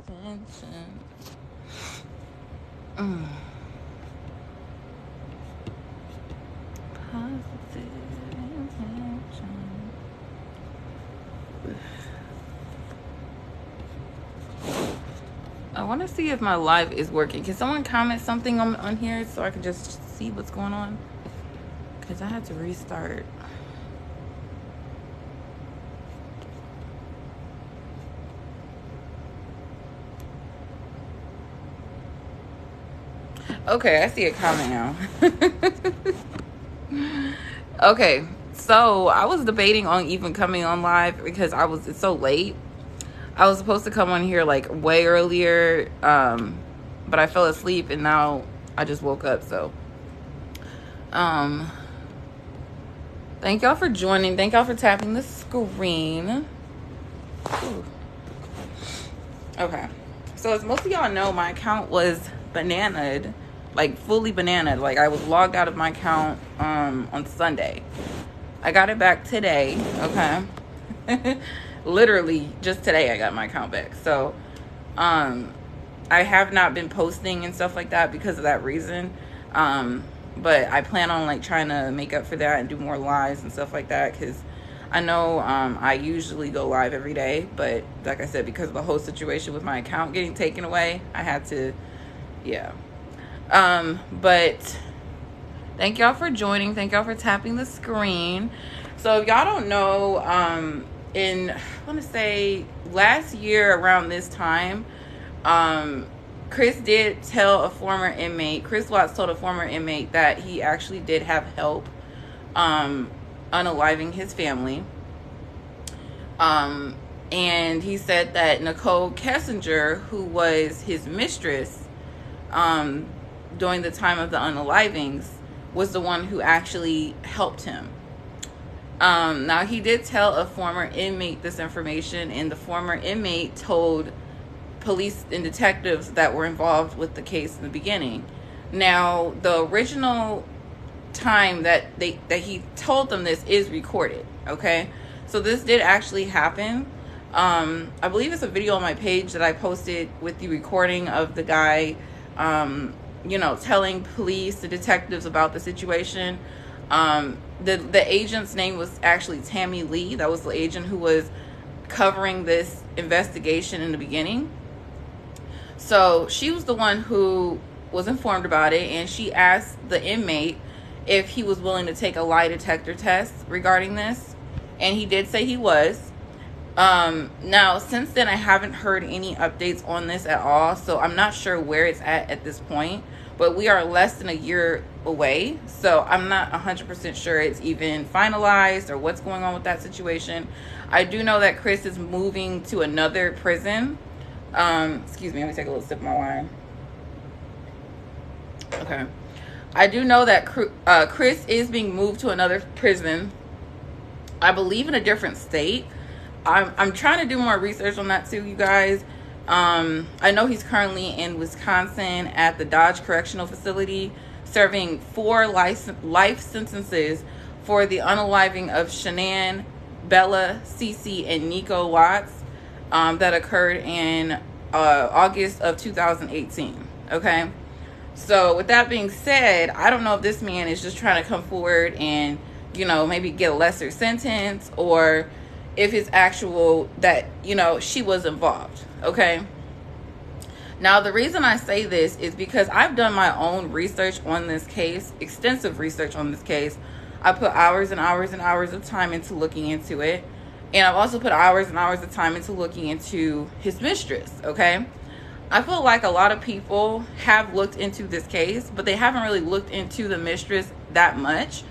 intention. Positive intention. I want to see if my live is working. Can someone comment something on here so I can just see what's going on? Because I had to restart. Okay, I see a comment now. Okay, so I was debating on even coming on live because it's so late. I was supposed to come on here like way earlier, but I fell asleep and now I just woke up. So thank y'all for joining. Thank y'all for tapping the screen. Ooh. Okay, so as most of y'all know, my account was bananaed, like fully bananaed. Like I was logged out of my account on Sunday. I got it back today. Okay. Literally just today I got my account back. So I have not been posting and stuff like that because of that reason. But I plan on like trying to make up for that and do more lives and stuff like that, because I know I usually go live every day, but like I said, because of the whole situation with my account getting taken away, I had to, yeah. But thank y'all for joining. Thank y'all for tapping the screen. So if y'all don't know, I want to say last year around this time, Chris did tell a former inmate, Chris Watts told a former inmate that he actually did have help unaliving his family. And he said that Nicole Kessinger, who was his mistress during the time of the unalivings, was the one who actually helped him. Now, he did tell a former inmate this information, and the former inmate told police and detectives that were involved with the case in the beginning. Now, the original time that he told them this is recorded, okay? So this did actually happen. I believe it's a video on my page that I posted with the recording of the guy, telling police, the detectives about the situation. The agent's name was actually Tammy Lee. That was the agent who was covering this investigation in the beginning. So she was the one who was informed about it, and she asked the inmate if he was willing to take a lie detector test regarding this, and he did say he was. Now, since then, I haven't heard any updates on this at all, so I'm not sure where it's at this point, but we are less than a year away, so I'm not 100% sure it's even finalized or what's going on with that situation. I do know that Chris is moving to another prison. Excuse me, let me take a little sip of my wine. Okay. I do know that Chris is being moved to another prison, I believe in a different state. I'm trying to do more research on that too, you guys. I know he's currently in Wisconsin at the Dodge Correctional Facility, serving 4 life sentences for the unaliving of Shanann, Bella, Cece, and Nico Watts that occurred in August of 2018. Okay, so with that being said, I don't know if this man is just trying to come forward and maybe get a lesser sentence, or if it's actual that she was involved. Okay, now the reason I say this is because I've done my own research on this case, extensive research on this case. I put hours and hours and hours of time into looking into it, and I've also put hours and hours of time into looking into his mistress. Okay, I feel like a lot of people have looked into this case, but they haven't really looked into the mistress that much.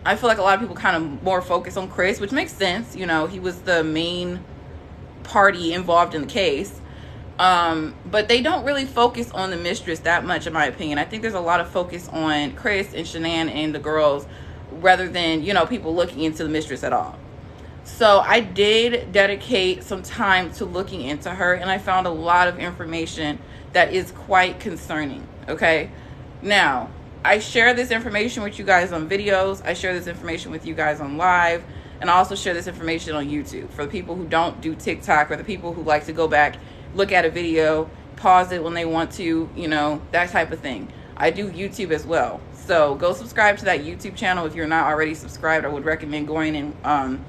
I feel like a lot of people kind of more focus on Chris, which makes sense. He was the main party involved in the case. But they don't really focus on the mistress that much, in my opinion. I think there's a lot of focus on Chris and Shanann and the girls, rather than, people looking into the mistress at all. So I did dedicate some time to looking into her, and I found a lot of information that is quite concerning. Okay. Now, I share this information with you guys on videos. I share this information with you guys on live. And I also share this information on YouTube for the people who don't do TikTok, or the people who like to go back look at a video, pause it when they want to, you know, that type of thing. I do YouTube as well. So go subscribe to that YouTube channel if you're not already subscribed. I would recommend going and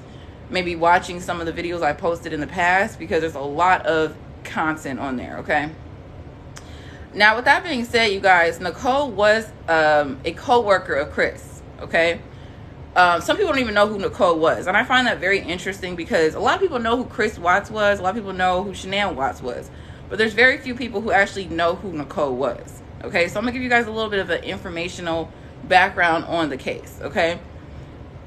maybe watching some of the videos I posted in the past, because there's a lot of content on there, okay? Now, with that being said, you guys, Nicole was a co-worker of Chris, okay? Some people don't even know who Nicole was, and I find that very interesting, because a lot of people know who Chris Watts was, a lot of people know who Shanann Watts was, but there's very few people who actually know who Nicole was, okay? So I'm gonna give you guys a little bit of an informational background on the case, okay?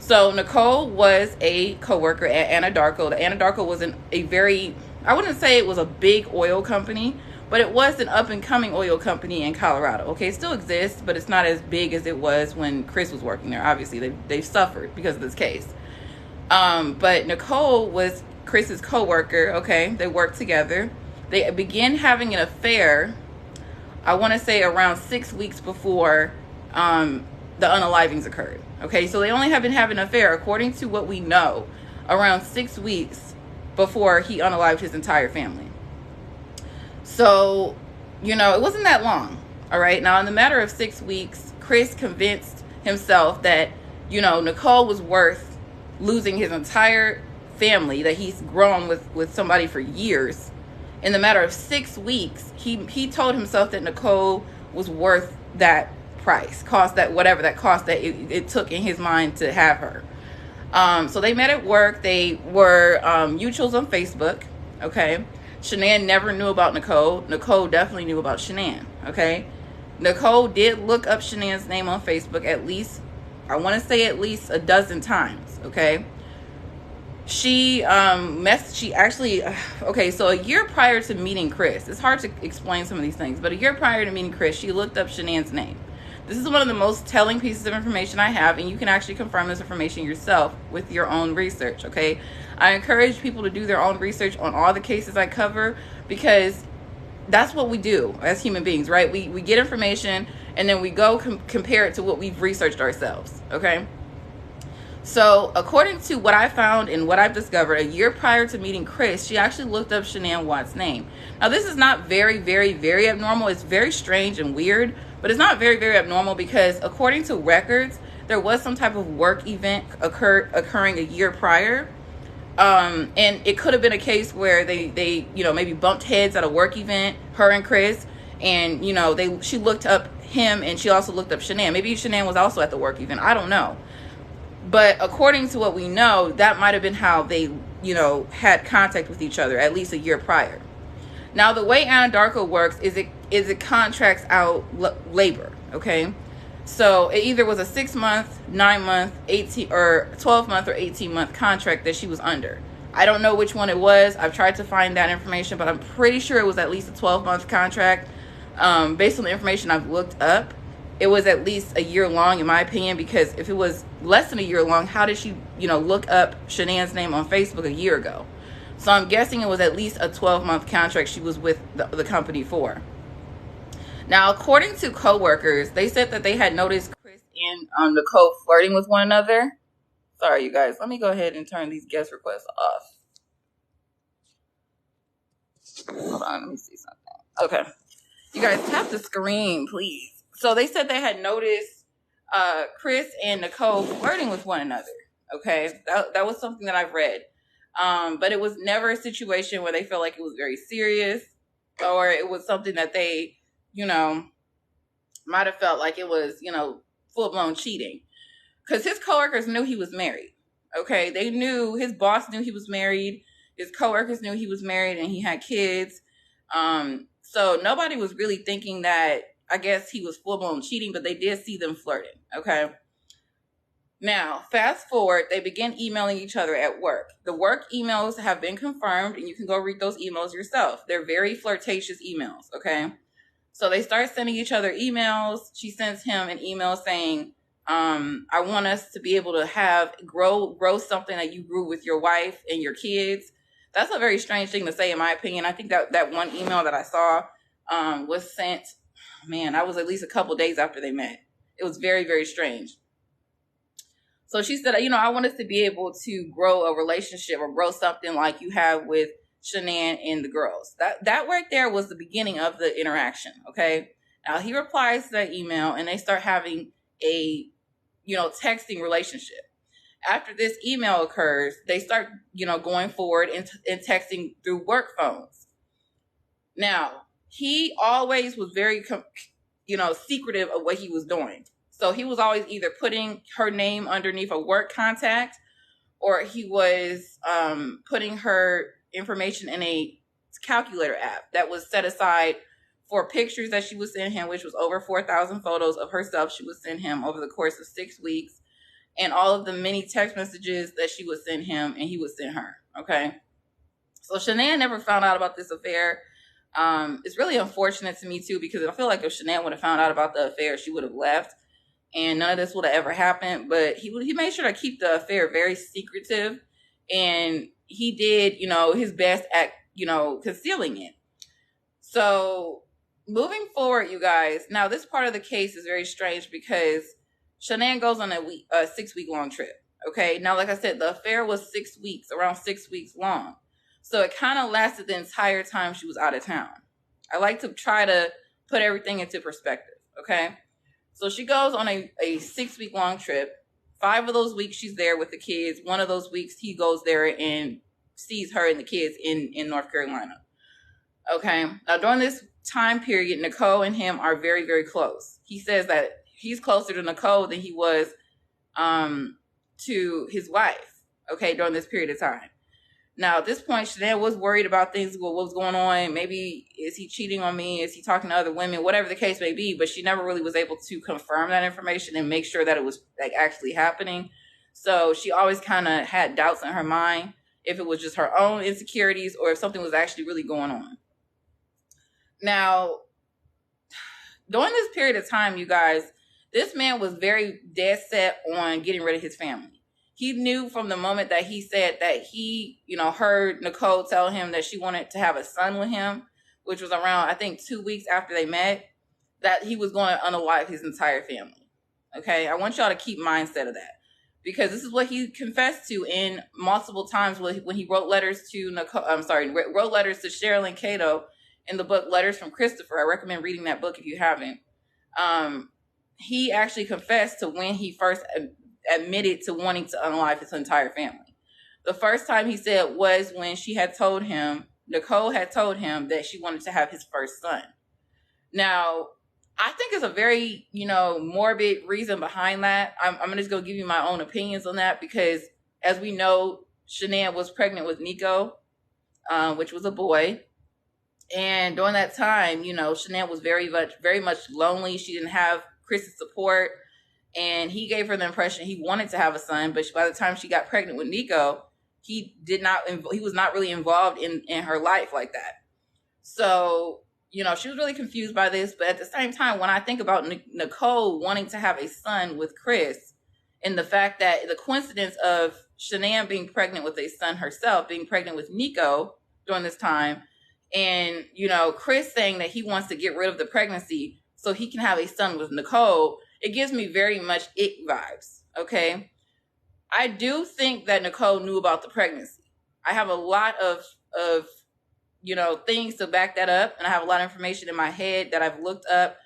So Nicole was a co-worker at Anadarko. The Anadarko was a very, I wouldn't say it was a big oil company, but it was an up-and-coming oil company in Colorado. Okay, it still exists, but it's not as big as it was when Chris was working there. Obviously, they've suffered because of this case. But Nicole was Chris's co-worker, okay? They worked together. They began having an affair, I want to say around 6 weeks before the unalivings occurred. Okay, so they only have been having an affair, according to what we know, around 6 weeks before he unalived his entire family. So, you know, it wasn't that long. All right, now in the matter of 6 weeks, Chris convinced himself that, you know, Nicole was worth losing his entire family that he's grown with somebody for years. In the matter of 6 weeks, he told himself that Nicole was worth that price, cost that whatever that cost that it took in his mind to have her. So they met at work. They were mutuals on Facebook. Okay, Shanann never knew about Nicole. Nicole definitely knew about Shanann. Okay, Nicole did look up Shanann's name on Facebook at least, I want to say at least a dozen times. Okay, she actually okay, so a year prior to meeting Chris, it's hard to explain some of these things, but a year prior to meeting Chris, she looked up Shanann's name. This is one of the most telling pieces of information I have, and you can actually confirm this information yourself with your own research, okay? I encourage people to do their own research on all the cases I cover, because that's what we do as human beings, right? We get information, and then we go compare it to what we've researched ourselves, okay? So according to what I found and what I've discovered, a year prior to meeting Chris, she actually looked up Shanann Watts' name. Now, this is not very, very, very abnormal. It's very strange and weird, but it's not very, very abnormal, because according to records, there was some type of work event occurring a year prior. And it could have been a case where they you know, maybe bumped heads at a work event, her and Chris, and, you know, she looked up him, and she also looked up Shanann. Maybe Shanann was also at the work event. I don't know. But according to what we know, that might have been how they, you know, had contact with each other at least a year prior. Now, the way Anadarko works is it contracts out labor, okay? So it either was a 6-month, 9-month, 18 or 12-month or 18-month contract that she was under. I don't know which one it was. I've tried to find that information, but I'm pretty sure it was at least a 12-month contract. Based on the information I've looked up, it was at least a year long, in my opinion, because if it was less than a year long, how did she, you know, look up Shanann's name on Facebook a year ago? So I'm guessing it was at least a 12-month contract she was with the company for. Now, according to coworkers, they said that they had noticed Chris and Nicole flirting with one another. Sorry, you guys. Let me go ahead and turn these guest requests off. Hold on, let me see something. Okay. You guys, tap the screen, please. So they said they had noticed Chris and Nicole flirting with one another. Okay. That was something that I've read. But it was never a situation where they felt like it was very serious, or it was something that they, you know, might have felt like it was, you know, full-blown cheating. Because his coworkers knew he was married. Okay, they knew, his boss knew he was married. His coworkers knew he was married and he had kids. So nobody was really thinking that, I guess, he was full-blown cheating, but they did see them flirting. Okay. Now, fast forward, they began emailing each other at work. The work emails have been confirmed, and you can go read those emails yourself. They're very flirtatious emails, okay? So they start sending each other emails. She sends him an email saying, I want us to be able to grow something that you grew with your wife and your kids. That's a very strange thing to say, in my opinion. I think that one email that I saw was sent, man, that was at least a couple days after they met. It was very, very strange. So she said, you know, I want us to be able to grow a relationship or grow something like you have with Shanann and the girls. That right there was the beginning of the interaction. Okay. Now he replies to that email and they start having a, texting relationship. After this email occurs, they start, going forward and texting through work phones. Now, he always was very, secretive of what he was doing. So he was always either putting her name underneath a work contact, or he was putting her information in a calculator app that was set aside for pictures that she would send him, which was over 4,000 photos of herself she would send him over the course of 6 weeks, and all of the many text messages that she would send him and he would send her. Okay. So Shanann never found out about this affair. It's really unfortunate to me too, because I feel like if Shanann would have found out about the affair, she would have left and none of this would have ever happened. But he made sure to keep the affair very secretive, and he did, his best at, concealing it. So moving forward, you guys, now this part of the case is very strange because Shanann goes on a 6-week long trip. Okay. Now, like I said, the affair was 6 weeks, around 6 weeks long. So it kind of lasted the entire time she was out of town. I like to try to put everything into perspective. Okay. So she goes on a 6-week long trip. 5 of those weeks she's there with the kids. 1 of those weeks he goes there and sees her and the kids in North Carolina. Okay. Now during this time period, Nicole and him are very, very close. He says that he's closer to Nicole than he was to his wife. Okay. During this period of time. Now, at this point, Shanann was worried about things. What was going on? Maybe, is he cheating on me? Is he talking to other women? Whatever the case may be. But she never really was able to confirm that information and make sure that it was actually happening. So she always kind of had doubts in her mind if it was just her own insecurities or if something was actually really going on. Now, during this period of time, you guys, this man was very dead set on getting rid of his family. He knew from the moment that he said that he, heard Nicole tell him that she wanted to have a son with him, which was around, I think, 2 weeks after they met, that he was going to unalive his entire family. Okay. I want y'all to keep mindset of that, because this is what he confessed to in multiple times when he wrote letters to Nicole. Wrote letters to Sherilyn Cato in the book Letters from Christopher. I recommend reading that book if you haven't. He actually confessed to when he first admitted to wanting to unalive his entire family. The first time he said was when Nicole had told him that she wanted to have his first son. Now, I think it's a very, morbid reason behind that. I'm just going to give you my own opinions on that, because as we know, Shanann was pregnant with Nico, which was a boy. And during that time, Shanann was very much lonely. She didn't have Chris's support. And he gave her the impression he wanted to have a son, but by the time she got pregnant with Nico, he was not really involved in her life like that. So, she was really confused by this. But at the same time, when I think about Nicole wanting to have a son with Chris, and the fact that the coincidence of Shanann being pregnant with a son herself, being pregnant with Nico during this time, and, Chris saying that he wants to get rid of the pregnancy so he can have a son with Nicole, it gives me very much ick vibes. Okay. I do think that Nicole knew about the pregnancy. I have a lot of things to back that up. And I have a lot of information in my head that I've looked up,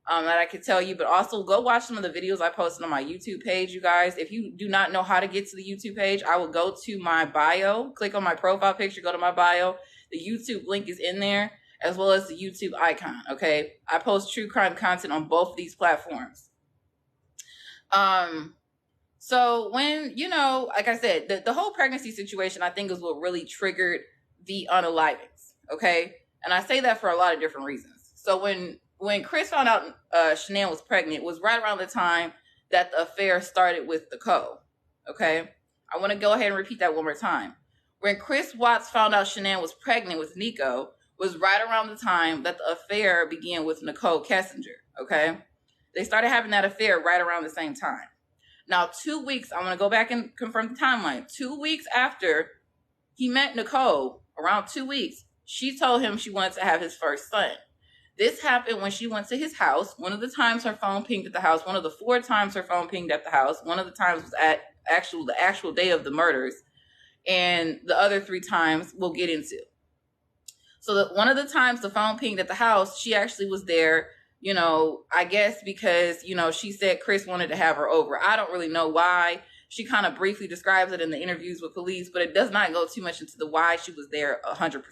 that I could tell you, but also go watch some of the videos I posted on my YouTube page. You guys, if you do not know how to get to the YouTube page, I will go to my bio, click on my profile picture, go to my bio. The YouTube link is in there, as well as the YouTube icon. Okay. I post true crime content on both of these platforms. So when, like I said, the whole pregnancy situation, I think, is what really triggered the unalivings. Okay. And I say that for a lot of different reasons. So when Chris found out, Shanann was pregnant, it was right around the time that the affair started with Nicole. Okay. I want to go ahead and repeat that one more time. When Chris Watts found out Shanann was pregnant with Nico was right around the time that the affair began with Nicole Kessinger. Okay. They started having that affair right around the same time. Now, 2 weeks, I'm going to go back and confirm the timeline. 2 weeks after he met Nicole, around 2 weeks, she told him she wanted to have his first son. This happened when she went to his house. One of the times her phone pinged at the house. One of the 4 times her phone pinged at the house. One of the times was at the actual day of the murders. and the other 3 times we'll get into. So one of the times the phone pinged at the house, she actually was there, I guess because, she said Chris wanted to have her over. I don't really know why. She kind of briefly describes it in the interviews with police, but it does not go too much into the why she was there 100%.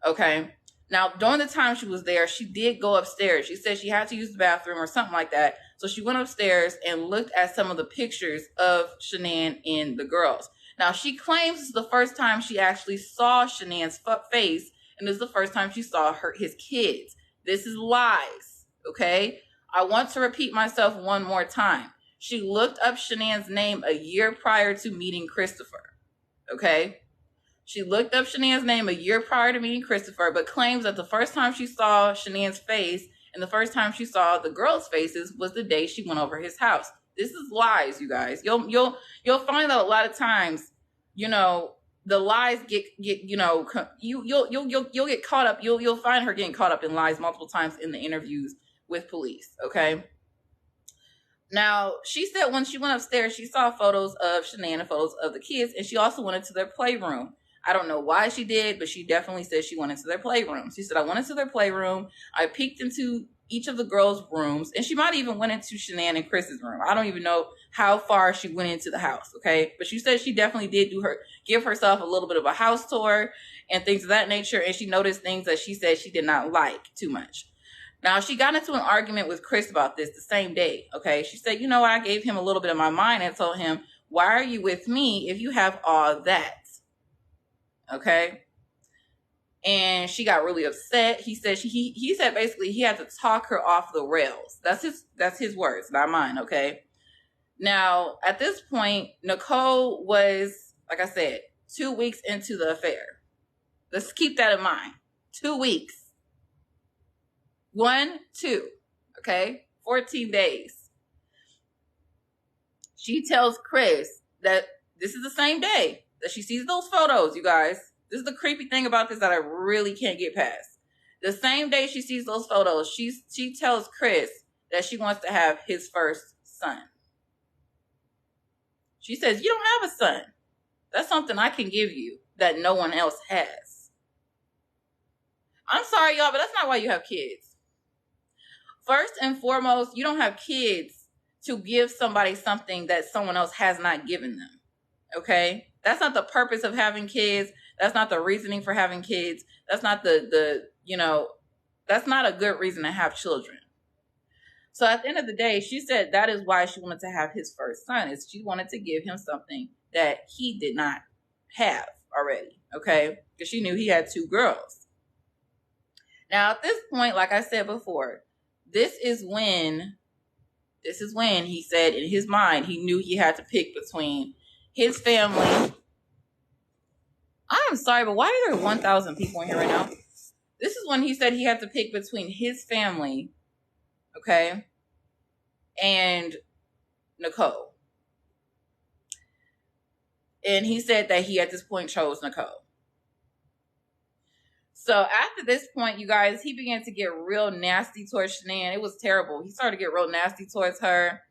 Okay. Now, during the time she was there, she did go upstairs. She said she had to use the bathroom or something like that. So she went upstairs and looked at some of the pictures of Shanann and the girls. Now, she claims it's the first time she actually saw Shanann's face, and this is the first time she saw his kids. This is lies, okay? I want to repeat myself one more time. She looked up Shanann's name a year prior to meeting Christopher, okay? She looked up Shanann's name a year prior to meeting Christopher, but claims that the first time she saw Shanann's face and the first time she saw the girls' faces was the day she went over his house. This is lies, you guys. You'll find that a lot of times, the lies get you'll get caught up. You'll find her getting caught up in lies multiple times in the interviews with police. Okay. Now, she said when she went upstairs, she saw photos of Shanann and photos of the kids, and she also went into their playroom. I don't know why she did, but she definitely said she went into their playroom. She said, I went into their playroom. I peeked into each of the girls' rooms, and she might even went into Shanann and Chris's room. I don't even know how far she went into the house, okay? But she said she definitely did give herself a little bit of a house tour and things of that nature, and she noticed things that she said she did not like too much. Now, she got into an argument with Chris about this the same day, okay? She said, I gave him a little bit of my mind and told him, why are you with me if you have all that? Okay? And she got really upset. He said he said basically he had to talk her off the rails. That's his words, not mine, okay? Now, at this point, Nicole was, like I said, 2 weeks into the affair. Let's keep that in mind. 2 weeks. 1, 2, okay? 14 days. She tells Chris that this is the same day that she sees those photos, you guys. This is the creepy thing about this that I really can't get past. The same day she sees those photos, she tells Chris that she wants to have his first son. She says, you don't have a son. That's something I can give you that no one else has. I'm sorry, y'all, but that's not why you have kids. First and foremost, you don't have kids to give somebody something that someone else has not given them. Okay? That's not the purpose of having kids. That's not the reasoning for having kids. That's not that's not a good reason to have children. So at the end of the day, she said that is why she wanted to have his first son, is she wanted to give him something that he did not have already. Okay? Because she knew he had 2 girls. Now, at this point, like I said before, this is when he said in his mind, he knew he had to pick between his family. I'm sorry, but why are there 1,000 people in here right now? This is when he said he had to pick between his family, okay, and Nicole. And he said that he at this point chose Nicole. So after this point, you guys, he began to get real nasty towards Shanann. It was terrible. He started to get real nasty towards her.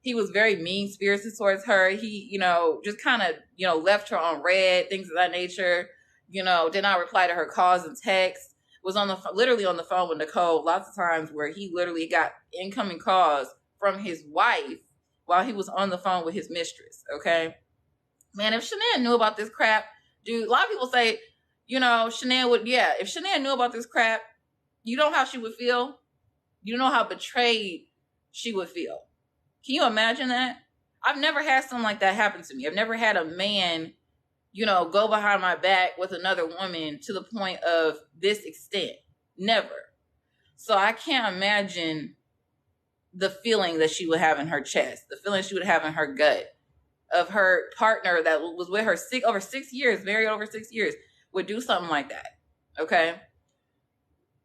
He was very mean-spirited towards her. He, just kind of, left her on red, things of that nature. Did not reply to her calls and texts. Was literally on the phone with Nicole lots of times where he literally got incoming calls from his wife while he was on the phone with his mistress. Okay, man, if Shanann knew about this crap, dude, a lot of people say, Shanann would, if Shanann knew about this crap, you know how she would feel? You know how betrayed she would feel. Can you imagine that? I've never had something like that happen to me. I've never had a man, go behind my back with another woman to the point of this extent. Never. So I can't imagine the feeling that she would have in her chest, the feeling she would have in her gut of her partner that was with her over 6 years, married over 6 years, would do something like that. Okay.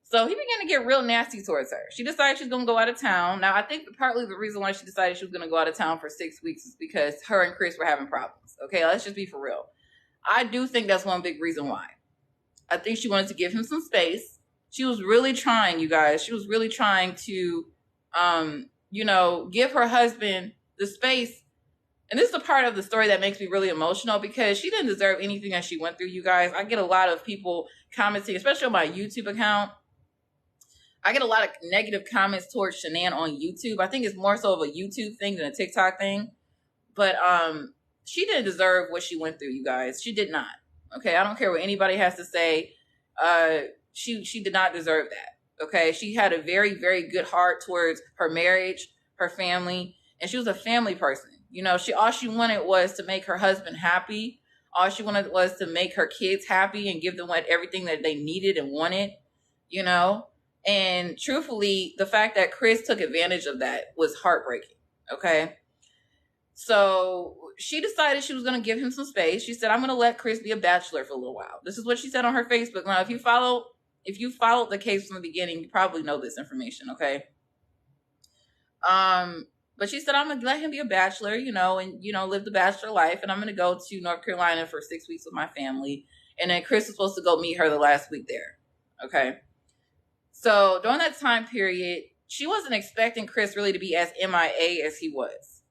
So he began to get real nasty towards her. She decided she's going to go out of town. Now, I think partly the reason why she decided she was going to go out of town for 6 weeks is because her and Chris were having problems. Okay. Let's just be for real. I do think that's one big reason why. I think she wanted to give him some space. She was really trying, you guys. She was really trying to, give her husband the space And this is the part of the story that makes me really emotional because she didn't deserve anything that she went through, you guys. I get a lot of people commenting, especially on my YouTube account. I get a lot of negative comments towards Shanann on YouTube. I think it's more so of a YouTube thing than a TikTok thing. But she didn't deserve what she went through, you guys. She did not. Okay, I don't care what anybody has to say. She did not deserve that. Okay, she had a very, very good heart towards her marriage, her family, and she was a family person. You know, all she wanted was to make her husband happy. All she wanted was to make her kids happy and give them everything that they needed and wanted, you know. And truthfully, the fact that Chris took advantage of that was heartbreaking. Okay. So she decided she was going to give him some space. She said, I'm going to let Chris be a bachelor for a little while. This is what she said on her Facebook. Now, if you followed the case from the beginning, you probably know this information. Okay. But she said, I'm going to let him be a bachelor, you know, and, you know, live the bachelor life. And I'm going to go to North Carolina for 6 weeks with my family. And then Chris was supposed to go meet her the last week there. Okay. So during that time period, she wasn't expecting Chris really to be as MIA as he was.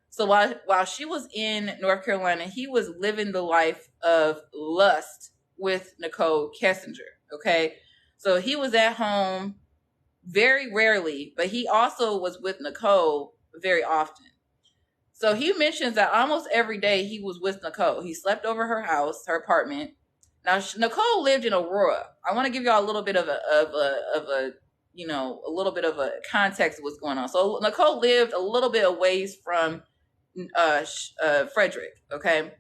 So while she was in North Carolina, he was living the life of lust with Nicole Kessinger. Okay. So he was at home very rarely, but he also was with Nicole very often. So he mentions that almost every day he was with Nicole. He slept over her house, her apartment. Now, Nicole lived in Aurora. I want to give y'all a little bit of a you know, a little bit of a context of what's going on. So Nicole lived a little bit away from Frederick. Okay.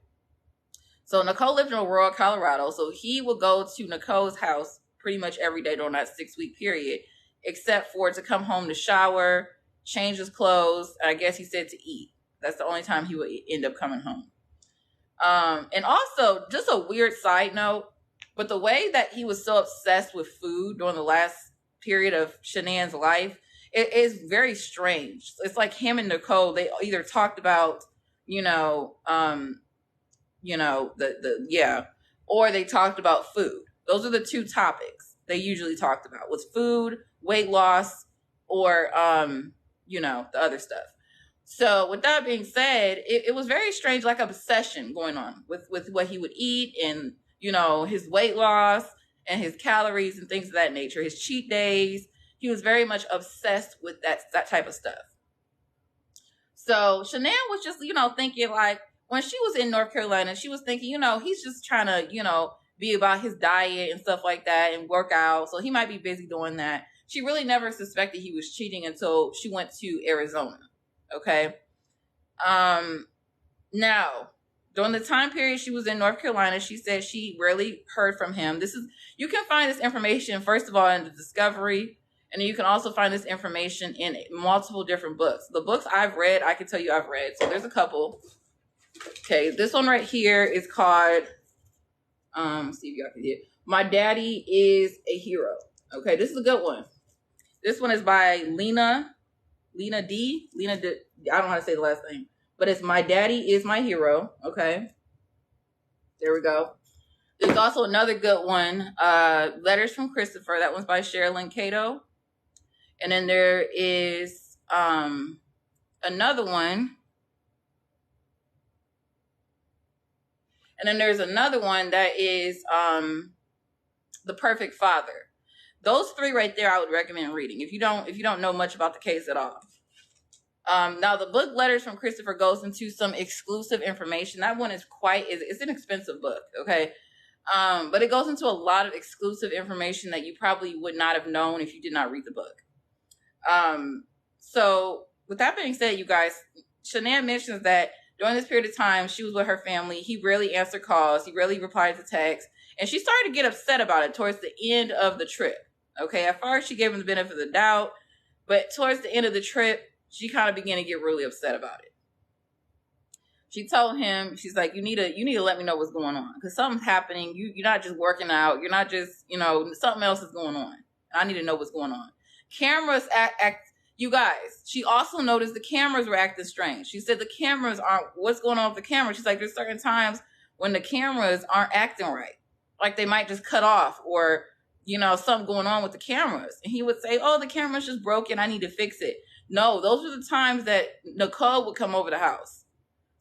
So Nicole lived in Aurora, Colorado. So he would go to Nicole's house pretty much every day during that 6-week period, except for to come home to shower, change his clothes. I guess he said to eat. That's the only time he would end up coming home. And also, just a weird side note, but the way that he was so obsessed with food during the last period of Shanann's life, it is very strange. It's like him and Nicole, they either talked about, or they talked about food. Those are the two topics they usually talked about, was food, weight loss, or, the other stuff. So with that being said, it was very strange, like obsession going on with what he would eat and, his weight loss and his calories and things of that nature, his cheat days. He was very much obsessed with that type of stuff. So Shanann was just, thinking like when she was in North Carolina, she was thinking, he's just trying to, be about his diet and stuff like that and work out. So he might be busy doing that. She really never suspected he was cheating until she went to Arizona. Okay. Now, during the time period she was in North Carolina, she said she rarely heard from him. You can find this information, first of all, in the Discovery, and then you can also find this information in multiple different books. The books I've read, I can tell you I've read. So there's a couple. Okay. This one right here is called, see if y'all can hear it. My Daddy is a Hero. Okay. This is a good one. This one is by Lena D. I don't know how to say the last name, but it's My Daddy is My Hero. Okay. There we go. There's also another good one, Letters from Christopher. That one's by Sherilyn Cato. And then there is another one. And then there's another one that is The Perfect Father. Those three right there, I would recommend reading if you don't know much about the case at all. Now the book Letters from Christopher goes into some exclusive information. That one is it's an expensive book. Okay. But it goes into a lot of exclusive information that you probably would not have known if you did not read the book. So with that being said, you guys, Shanann mentions that during this period of time, she was with her family. He rarely answered calls. He rarely replied to texts. And she started to get upset about it towards the end of the trip. Okay, at first she gave him the benefit of the doubt, but towards the end of the trip, she kind of began to get really upset about it. She told him, she's like, you need to let me know what's going on, because something's happening. You're not just working out. You're not just, something else is going on. I need to know what's going on. Cameras you guys, she also noticed the cameras were acting strange. She said the cameras what's going on with the cameras? She's like, there's certain times when the cameras aren't acting right. Like they might just cut off or, something going on with the cameras. And he would say, oh, the camera's just broken. I need to fix it. No, those were the times that Nicole would come over the house.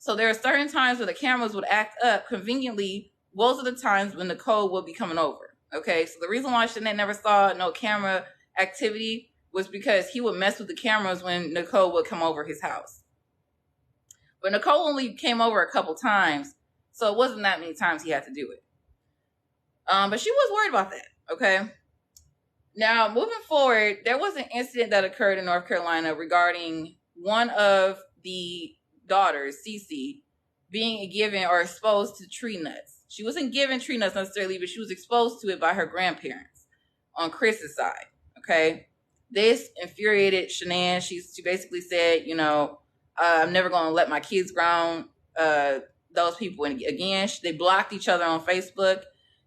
So there are certain times where the cameras would act up conveniently. Those are the times when Nicole would be coming over. Okay, so the reason why Shanae never saw no camera activity was because he would mess with the cameras when Nicole would come over his house. But Nicole only came over a couple times, so it wasn't that many times he had to do it. But she was worried about that. Okay. Now, moving forward, there was an incident that occurred in North Carolina regarding one of the daughters, Cece, being given or exposed to tree nuts. She wasn't given tree nuts necessarily, but she was exposed to it by her grandparents on Chris's side. Okay. This infuriated Shanann. She basically said, I'm never going to let my kids ground those people. And again, they blocked each other on Facebook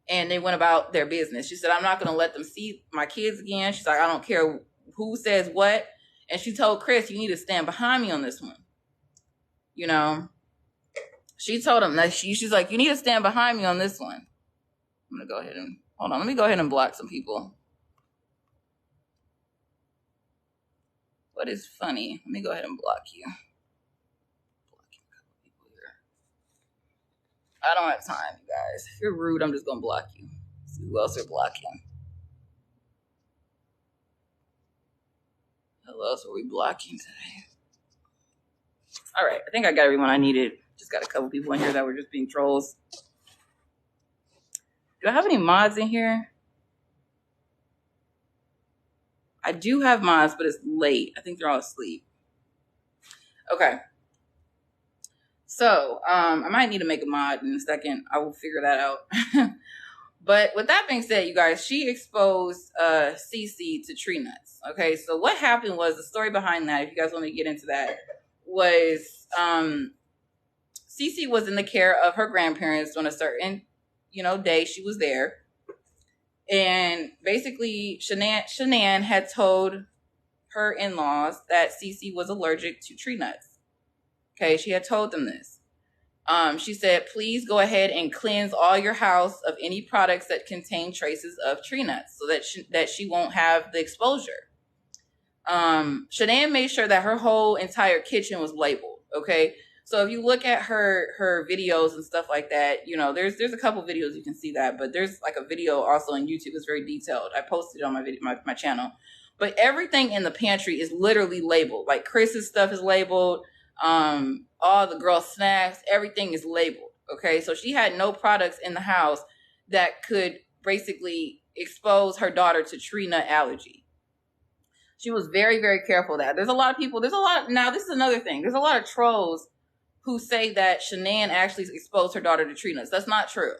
and they went about their business. She said, I'm not going to let them see my kids again. She's like, I don't care who says what. And she told Chris, you need to stand behind me on this one. She told him that she's like, you need to stand behind me on this one. I'm going to go ahead and hold on. Let me go ahead and block some people. What is funny? Let me go ahead and block you. Blocking a couple people here. I don't have time, you guys. If you're rude, I'm just going to block you. See who else are blocking. Who else are we blocking today? All right. I think I got everyone I needed. Just got a couple people in here that were just being trolls. Do I have any mods in here? I do have mods, but it's late. I think they're all asleep. Okay. So, I might need to make a mod in a second. I will figure that out. But with that being said, you guys, she exposed CC to tree nuts. Okay, so what happened was, the story behind that, if you guys want me to get into that, was CC was in the care of her grandparents on a certain, day she was there. And basically, Shanann had told her in-laws that CC was allergic to tree nuts. Okay, she had told them this. She said, please go ahead and cleanse all your house of any products that contain traces of tree nuts so that she won't have the exposure. Shanann made sure that her whole entire kitchen was labeled. Okay, so if you look at her videos and stuff like that, there's a couple videos you can see that, but there's like a video also on YouTube that's very detailed. I posted it on my channel. But everything in the pantry is literally labeled. Like Chris's stuff is labeled. All the girls' snacks, everything is labeled. Okay, so she had no products in the house that could basically expose her daughter to tree nut allergy. She was very, very careful of that. Now this is another thing. There's a lot of trolls who say that Shanann actually exposed her daughter to tree nuts. That's not true.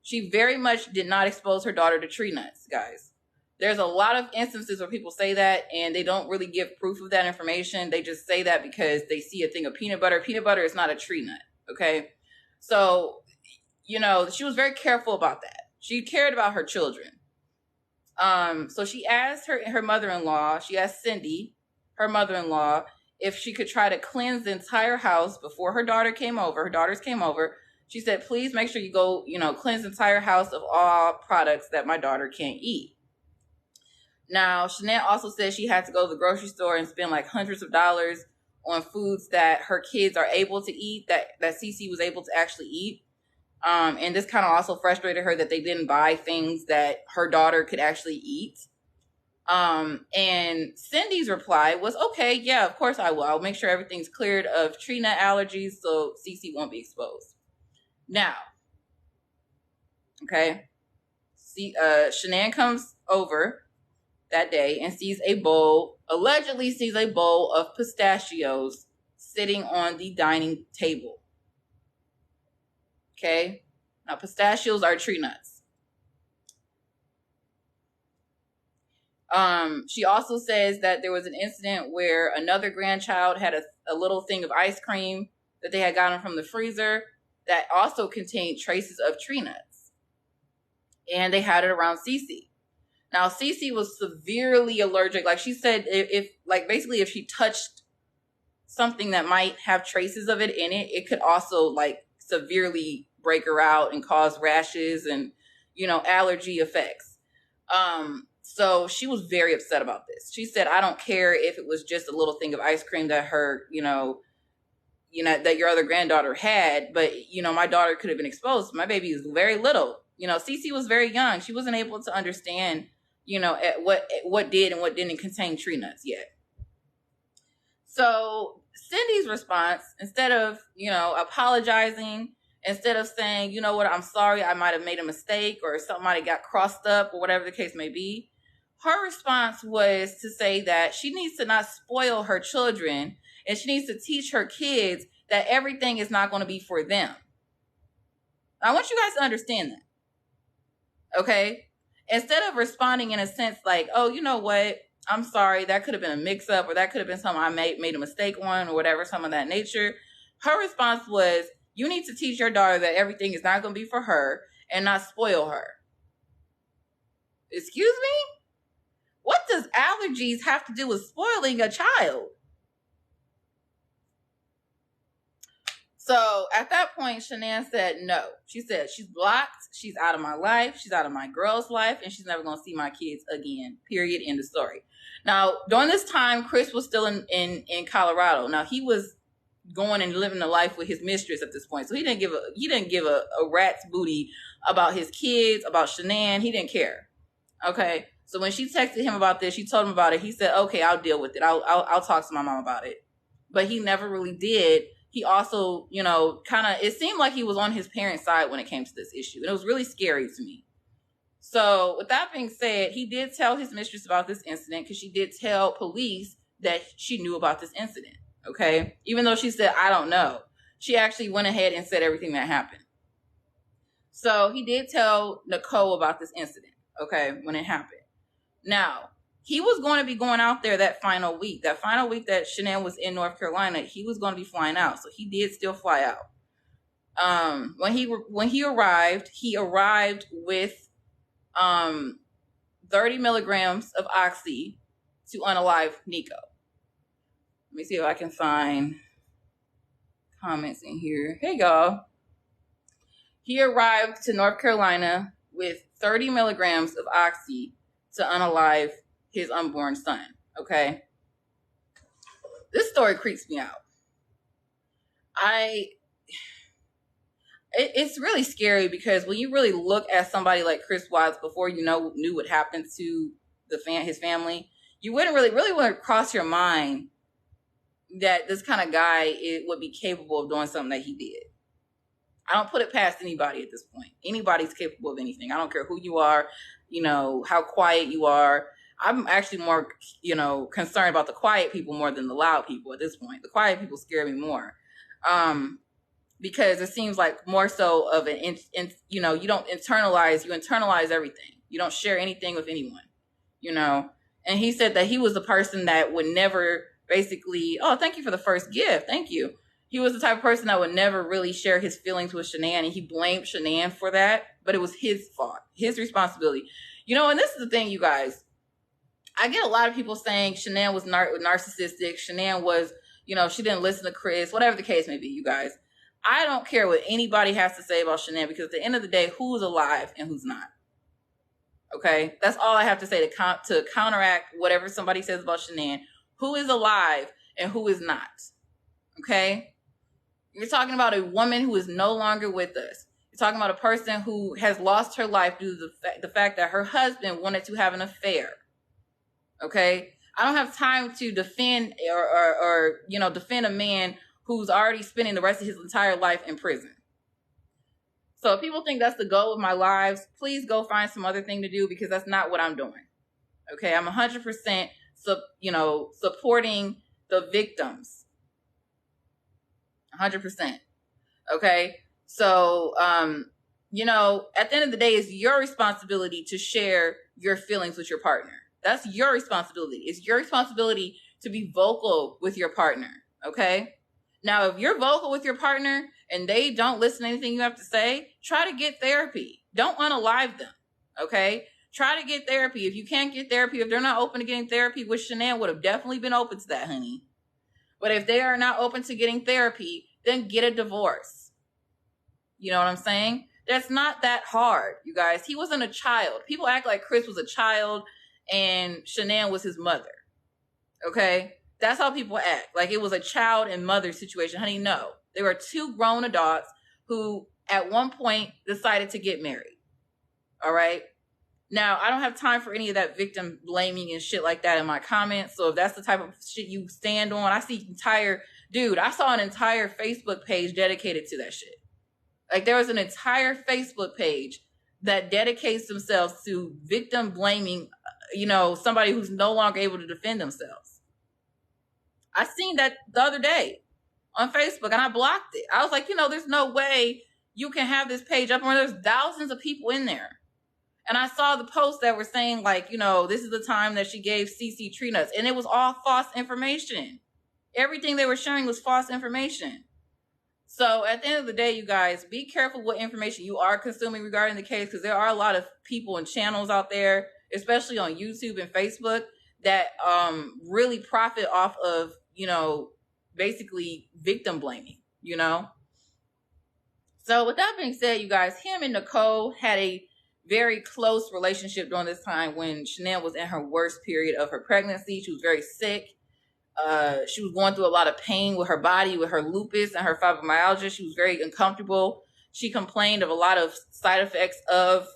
She very much did not expose her daughter to tree nuts, guys. There's a lot of instances where people say that and they don't really give proof of that information. They just say that because they see a thing of peanut butter. Peanut butter is not a tree nut, okay? So, she was very careful about that. She cared about her children. So she asked her mother-in-law, she asked Cindy, her mother-in-law, if she could try to cleanse the entire house before her daughters came over. She said, please make sure you go, cleanse the entire house of all products that my daughter can't eat. Now, Shanann also said she had to go to the grocery store and spend like hundreds of dollars on foods that her kids are able to eat, that Cece was able to actually eat. And this kind of also frustrated her that they didn't buy things that her daughter could actually eat. And Cindy's reply was, okay, yeah, of course I will. I'll make sure everything's cleared of tree nut allergies so Cece won't be exposed. Now, okay, Shanann comes over that day and allegedly sees a bowl of pistachios sitting on the dining table. Okay, now pistachios are tree nuts. She also says that there was an incident where another grandchild had a little thing of ice cream that they had gotten from the freezer that also contained traces of tree nuts. And they had it around Cece. Now, Cece was severely allergic. Like she said, if she touched something that might have traces of it in it, it could also severely break her out and cause rashes and, allergy effects. So she was very upset about this. She said, I don't care if it was just a little thing of ice cream that her, that your other granddaughter had, but, my daughter could have been exposed. My baby is very little. Cece was very young. She wasn't able to understand, what did and what didn't contain tree nuts yet. So Cindy's response, instead of, apologizing, instead of saying, you know what, I'm sorry, I might have made a mistake, or something might have got crossed up, or whatever the case may be, her response was to say that she needs to not spoil her children, and she needs to teach her kids that everything is not going to be for them. I want you guys to understand that. Okay? Instead of responding in a sense like, oh, you know what? I'm sorry, that could have been a mix-up, or that could have been something I made a mistake on, or whatever, some of that nature. Her response was, you need to teach your daughter that everything is not going to be for her and not spoil her. Excuse me? What does allergies have to do with spoiling a child? So at that point, Shanann said no. She said she's blocked. She's out of my life. She's out of my girl's life. And she's never going to see my kids again. Period. End of story. Now, during this time, Chris was still in Colorado. Now, he was going and living the life with his mistress at this point. So he didn't give a rat's booty about his kids, about Shanann. He didn't care. Okay. So when she texted him about this, she told him about it. He said, okay, I'll deal with it. I'll talk to my mom about it. But he never really did. He also, it seemed like he was on his parents' side when it came to this issue. And it was really scary to me. So with that being said, he did tell his mistress about this incident, because she did tell police that she knew about this incident. Okay. Even though she said, I don't know. She actually went ahead and said everything that happened. So he did tell Nicole about this incident. Okay. When it happened. Now, he was going to be going out there that final week that Shanann was in North Carolina. He was going to be flying out. So he did still fly out. When he arrived with 30 milligrams of oxy to unalive Nico. Let me see if I can find comments in here. Hey, y'all. He arrived to North Carolina with 30 milligrams of oxy to unalive his unborn son. Okay. This story creeps me out. It's really scary, because when you really look at somebody like Chris Watts before knew what happened to his family, you wouldn't really wouldn't cross your mind that this kind of guy would be capable of doing something that he did. I don't put it past anybody at this point. Anybody's capable of anything. I don't care who you are, how quiet you are. I'm actually more, concerned about the quiet people more than the loud people at this point. The quiet people scare me more. Because it seems like more so of you don't internalize, you internalize everything. You don't share anything with anyone, And he said that he was the person that would never basically, oh, thank you for the first gift. Thank you. He was the type of person that would never really share his feelings with Shanann, and he blamed Shanann for that, but it was his fault, his responsibility. And this is the thing, you guys. I get a lot of people saying Shanann was narcissistic. Shanann was, she didn't listen to Chris, whatever the case may be, you guys. I don't care what anybody has to say about Shanann, because at the end of the day, who's alive and who's not? Okay? That's all I have to say to counteract whatever somebody says about Shanann. Who is alive and who is not? Okay? You're talking about a woman who is no longer with us. You're talking about a person who has lost her life due to the fact that her husband wanted to have an affair. Okay? I don't have time to defend or defend a man who's already spending the rest of his entire life in prison. So if people think that's the goal of my lives, please go find some other thing to do, because that's not what I'm doing. Okay? I'm 100% supporting the victims. 100%. Okay? So, at the end of the day, it's your responsibility to share your feelings with your partner. That's your responsibility. It's your responsibility to be vocal with your partner. Okay? Now, if you're vocal with your partner and they don't listen to anything you have to say, try to get therapy. Don't unalive them. Okay? Try to get therapy. If you can't get therapy, if they're not open to getting therapy, which Shanann would have definitely been open to that, honey. But if they are not open to getting therapy, then get a divorce. You know what I'm saying? That's not that hard, you guys. He wasn't a child. People act like Chris was a child and Shanann was his mother. Okay? That's how people act. Like it was a child and mother situation. Honey, no. They were two grown adults who at one point decided to get married. All right. Now, I don't have time for any of that victim blaming and shit like that in my comments. So if that's the type of shit you stand on, I saw an entire Facebook page dedicated to that shit. Like there was an entire Facebook page that dedicates themselves to victim blaming, somebody who's no longer able to defend themselves. I seen that the other day on Facebook and I blocked it. I was like, there's no way you can have this page up when there's thousands of people in there. And I saw the posts that were saying like, this is the time that she gave CC tree nuts. And it was all false information. Everything they were sharing was false information. So at the end of the day, you guys, be careful what information you are consuming regarding the case, because there are a lot of people and channels out there, especially on YouTube and Facebook, that really profit off of, basically victim blaming, So with that being said, you guys, him and Nicole had a very close relationship during this time when Chanel was in her worst period of her pregnancy. She was very sick. She was going through a lot of pain with her body, with her lupus and her fibromyalgia. She was very uncomfortable. She complained of a lot of side effects of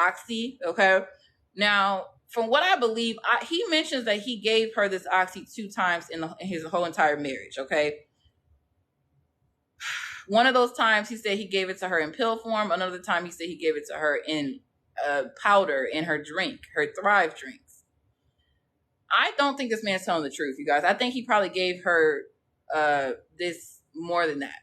Oxy. Okay. Now, from what I believe, he mentions that he gave her this Oxy 2 times in his whole entire marriage. Okay. One of those times he said he gave it to her in pill form. Another time he said he gave it to her in powder in her drink, her Thrive drinks. I don't think this man's telling the truth, you guys. I think he probably gave her this more than that.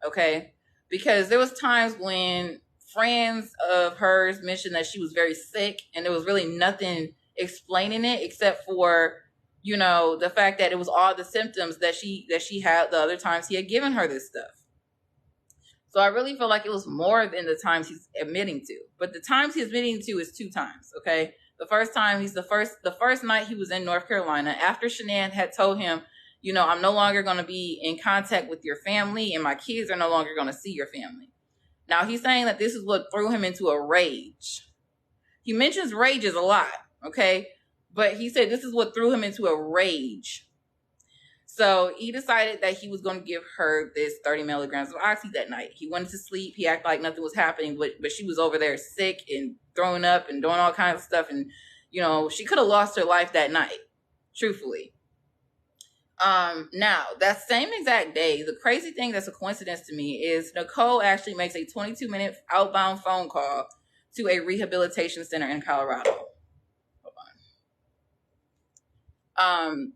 Okay. Because there was times when friends of hers mentioned that she was very sick and there was really nothing explaining it except for, the fact that it was all the symptoms that she had the other times he had given her this stuff. So I really feel like it was more than the times he's admitting to. But the times he's admitting to is 2 times, okay? The first time, the first night he was in North Carolina, after Shanann had told him, I'm no longer going to be in contact with your family and my kids are no longer going to see your family. Now he's saying that this is what threw him into a rage. He mentions rages a lot, okay? But he said this is what threw him into a rage. So he decided that he was going to give her this 30 milligrams of Oxy that night. He went to sleep. He acted like nothing was happening, but she was over there sick and throwing up and doing all kinds of stuff. And, she could have lost her life that night, truthfully. Now, that same exact day, the crazy thing that's a coincidence to me is Nicole actually makes a 22-minute outbound phone call to a rehabilitation center in Colorado. Hold on.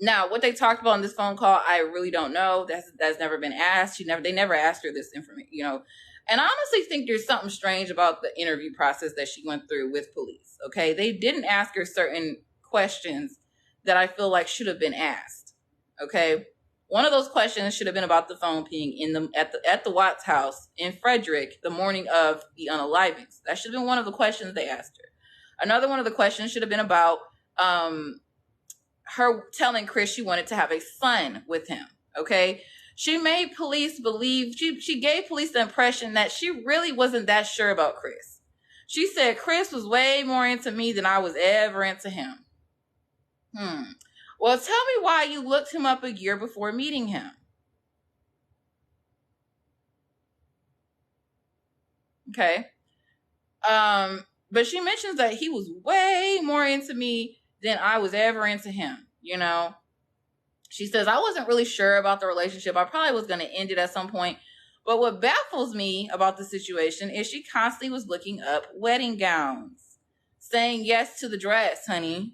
Now, what they talked about in this phone call, I really don't know. That's never been asked. They never asked her this information, And I honestly think there's something strange about the interview process that she went through with police. Okay, they didn't ask her certain questions that I feel like should have been asked. Okay, one of those questions should have been about the phone ping at the Watts house in Frederick the morning of the unalivings. That should have been one of the questions they asked her. Another one of the questions should have been about her telling Chris she wanted to have a son with him. Okay. She made police believe, she gave police the impression that she really wasn't that sure about Chris. She said Chris was way more into me than I was ever into him. Well, tell me why you looked him up a year before meeting him. Okay. But she mentions that he was way more into me than I was ever into him, She says, I wasn't really sure about the relationship. I probably was going to end it at some point. But what baffles me about the situation is she constantly was looking up wedding gowns, saying yes to the dress, honey,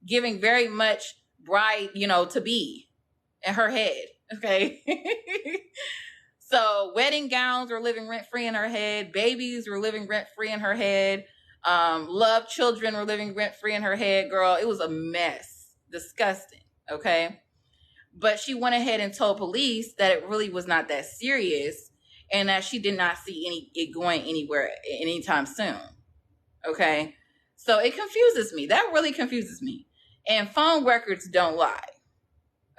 giving very much bride, to be in her head. Okay. So wedding gowns were living rent free in her head. Babies were living rent free in her head. Love children were living rent free in her head, girl. It was a mess. Disgusting. Okay. But she went ahead and told police that it really was not that serious and that she did not see it going anywhere anytime soon. Okay. So it confuses me. That really confuses me. And phone records don't lie.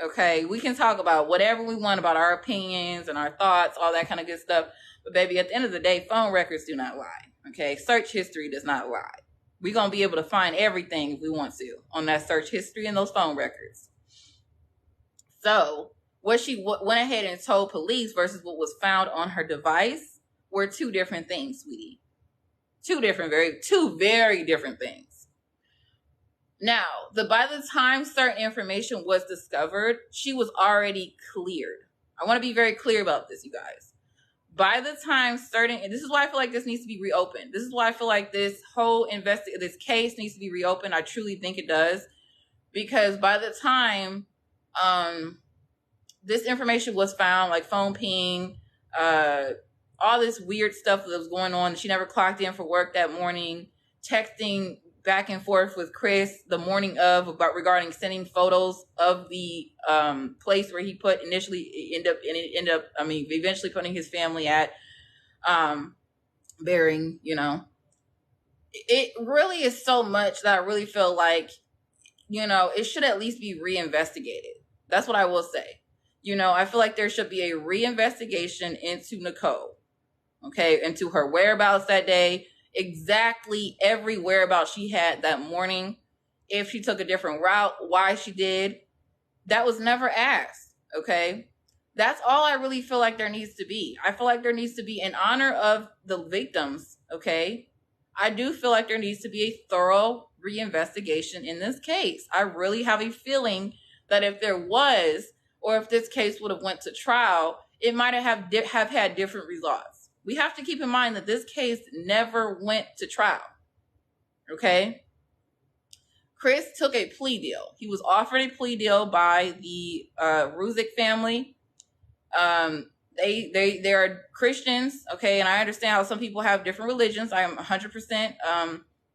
Okay. We can talk about whatever we want about our opinions and our thoughts, all that kind of good stuff. But baby, at the end of the day, phone records do not lie. Okay. Search history does not lie. We're going to be able to find everything if we want to on that search history and those phone records. So what she went ahead and told police versus what was found on her device were two different things, sweetie. Two very different things. Now, by the time certain information was discovered, she was already cleared. I want to be very clear about this, you guys. By the time and this is why I feel like this needs to be reopened. This is why I feel like this whole this case needs to be reopened. I truly think it does. Because by the time this information was found, like phone ping, all this weird stuff that was going on, she never clocked in for work that morning, texting back and forth with Chris the morning of regarding sending photos of the place where he put eventually putting his family at, burying, it really is so much that I really feel like, it should at least be reinvestigated. That's what I will say. I feel like there should be a reinvestigation into Nicole, okay, into her whereabouts that day, exactly every whereabouts she had that morning. If she took a different route, why she did, that was never asked, okay? That's all I really feel like there needs to be. I feel like there needs to be, in honor of the victims, okay? I do feel like there needs to be a thorough reinvestigation in this case. I really have a feeling that if there was, or if this case would have went to trial, it might have had different results. We have to keep in mind that this case never went to trial. Okay? Chris took a plea deal. He was offered a plea deal by the Ruzick family. They are Christians, okay? And I understand how some people have different religions. I am 100%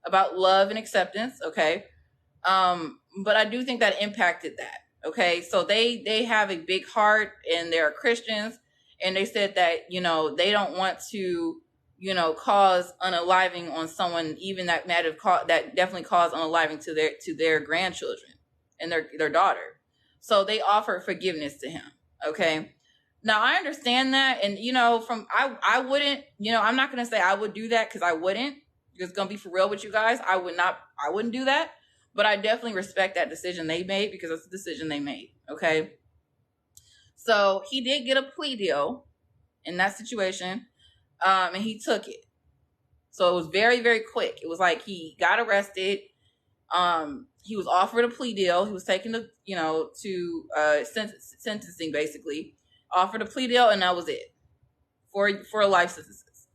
about love and acceptance, okay? But I do think that impacted that. Okay, so they have a big heart and they're Christians, and they said that, they don't want to, cause unaliving on someone, even that that definitely caused unaliving to their grandchildren and their daughter. So they offered forgiveness to him. Okay. Now I understand that, and I wouldn't, I'm not gonna say I would do that, because I wouldn't. Just gonna be for real with you guys. I wouldn't do that. But I definitely respect that decision they made, because it's a decision they made, okay? So he did get a plea deal in that situation, and he took it. So it was very, very quick. It was like he got arrested. He was offered a plea deal. He was taken to sentencing, basically. Offered a plea deal, and that was it for life sentences.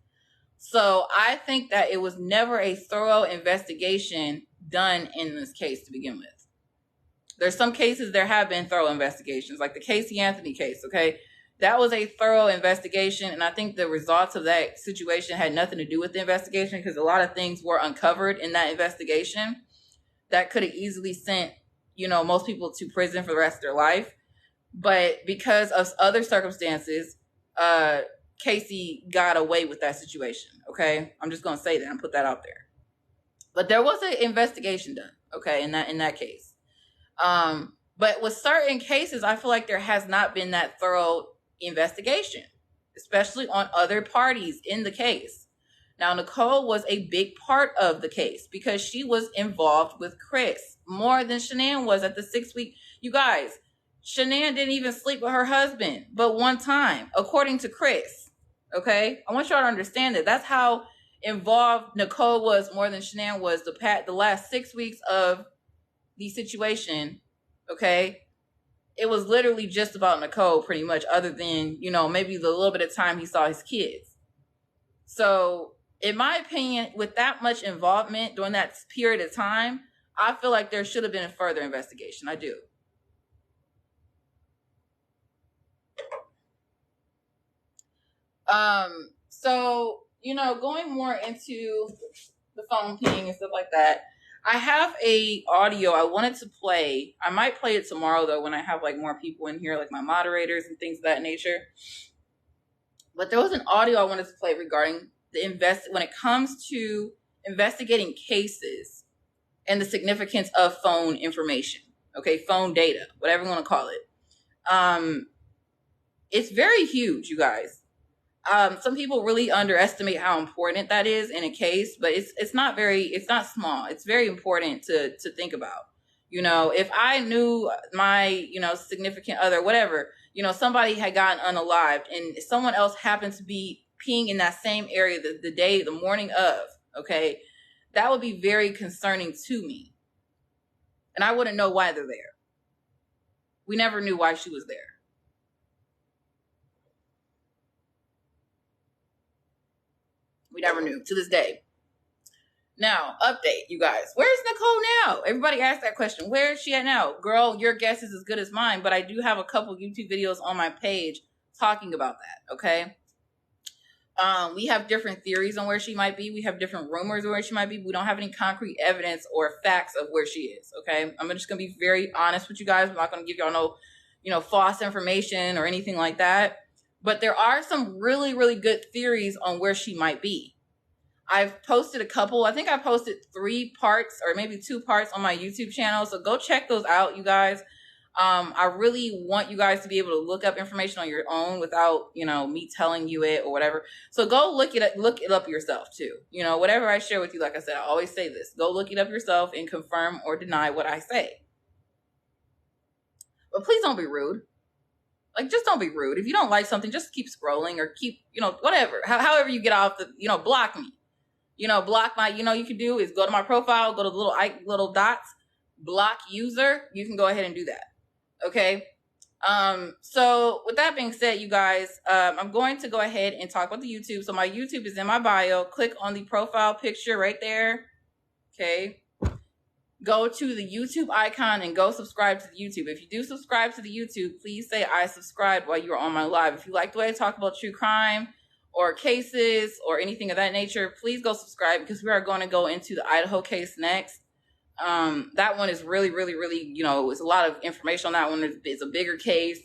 So I think that it was never a thorough investigation done in this case to begin with. There's some cases there have been thorough investigations, like the Casey Anthony case, okay? That was a thorough investigation, and I think the results of that situation had nothing to do with the investigation, because a lot of things were uncovered in that investigation that could have easily sent, most people to prison for the rest of their life. But because of other circumstances, Casey got away with that situation, okay? I'm just going to say that and put that out there. But there was an investigation done, okay, in that case. But with certain cases, I feel like there has not been that thorough investigation, especially on other parties in the case. Now, Nicole was a big part of the case because she was involved with Chris more than Shanann was at the 6-week. You guys, Shanann didn't even sleep with her husband but one time, according to Chris, okay? I want y'all to understand that. That's how involved Nicole was more than Shanann was the last 6 weeks of the situation, okay? It was literally just about Nicole pretty much, other than, maybe the little bit of time he saw his kids. So in my opinion, with that much involvement during that period of time, I feel like there should have been a further investigation. I do. So, going more into the phone ping and stuff like that, I have a audio I wanted to play. I might play it tomorrow, though, when I have like more people in here, like my moderators and things of that nature. But there was an audio I wanted to play regarding when it comes to investigating cases and the significance of phone information. Okay, phone data, whatever you want to call it. It's very huge, you guys. Some people really underestimate how important that is in a case, but it's not small. It's very important to think about. You know, if I knew my, you know, significant other, whatever, you know, somebody had gotten unalived and someone else happened to be peeing in that same area the morning of, okay, that would be very concerning to me. And I wouldn't know why they're there. We never knew why she was there. We never knew to this day. Now, update, you guys. Where's Nicole now? Everybody asked that question. Where is she at now? Girl, your guess is as good as mine, but I do have a couple YouTube videos on my page talking about that, okay? We have different theories on where she might be. We have different rumors of where she might be. We don't have any concrete evidence or facts of where she is, okay? I'm just going to be very honest with you guys. I'm not going to give y'all no, you know, false information or anything like that. But there are some really, really good theories on where she might be. I've posted a couple. I think I posted 3 parts or maybe 2 parts on my YouTube channel. So go check those out, you guys. I really want you guys to be able to look up information on your own without, you know, me telling you it or whatever. So go look it up yourself too. You know, whatever I share with you, like I said, I always say this. Go look it up yourself and confirm or deny what I say. But please don't be rude. Like, just don't be rude. If you don't like something, just keep scrolling or keep, you know, whatever. However you get off the, you know, block me. You know, block my, you know, you can do is go to my profile, go to the little dots, block user. You can go ahead and do that. Okay. So with that being said, you guys, I'm going to go ahead and talk about the YouTube. So my YouTube is in my bio. Click on the profile picture right there. Okay. Go to the YouTube icon and go subscribe to the YouTube. If you do subscribe to the YouTube, please say I subscribed while you were on my live. If you like the way I talk about true crime or cases or anything of that nature, please go subscribe because we are going to go into the Idaho case next. That one is really, really, really, you know, it's a lot of information on that one. It's a bigger case.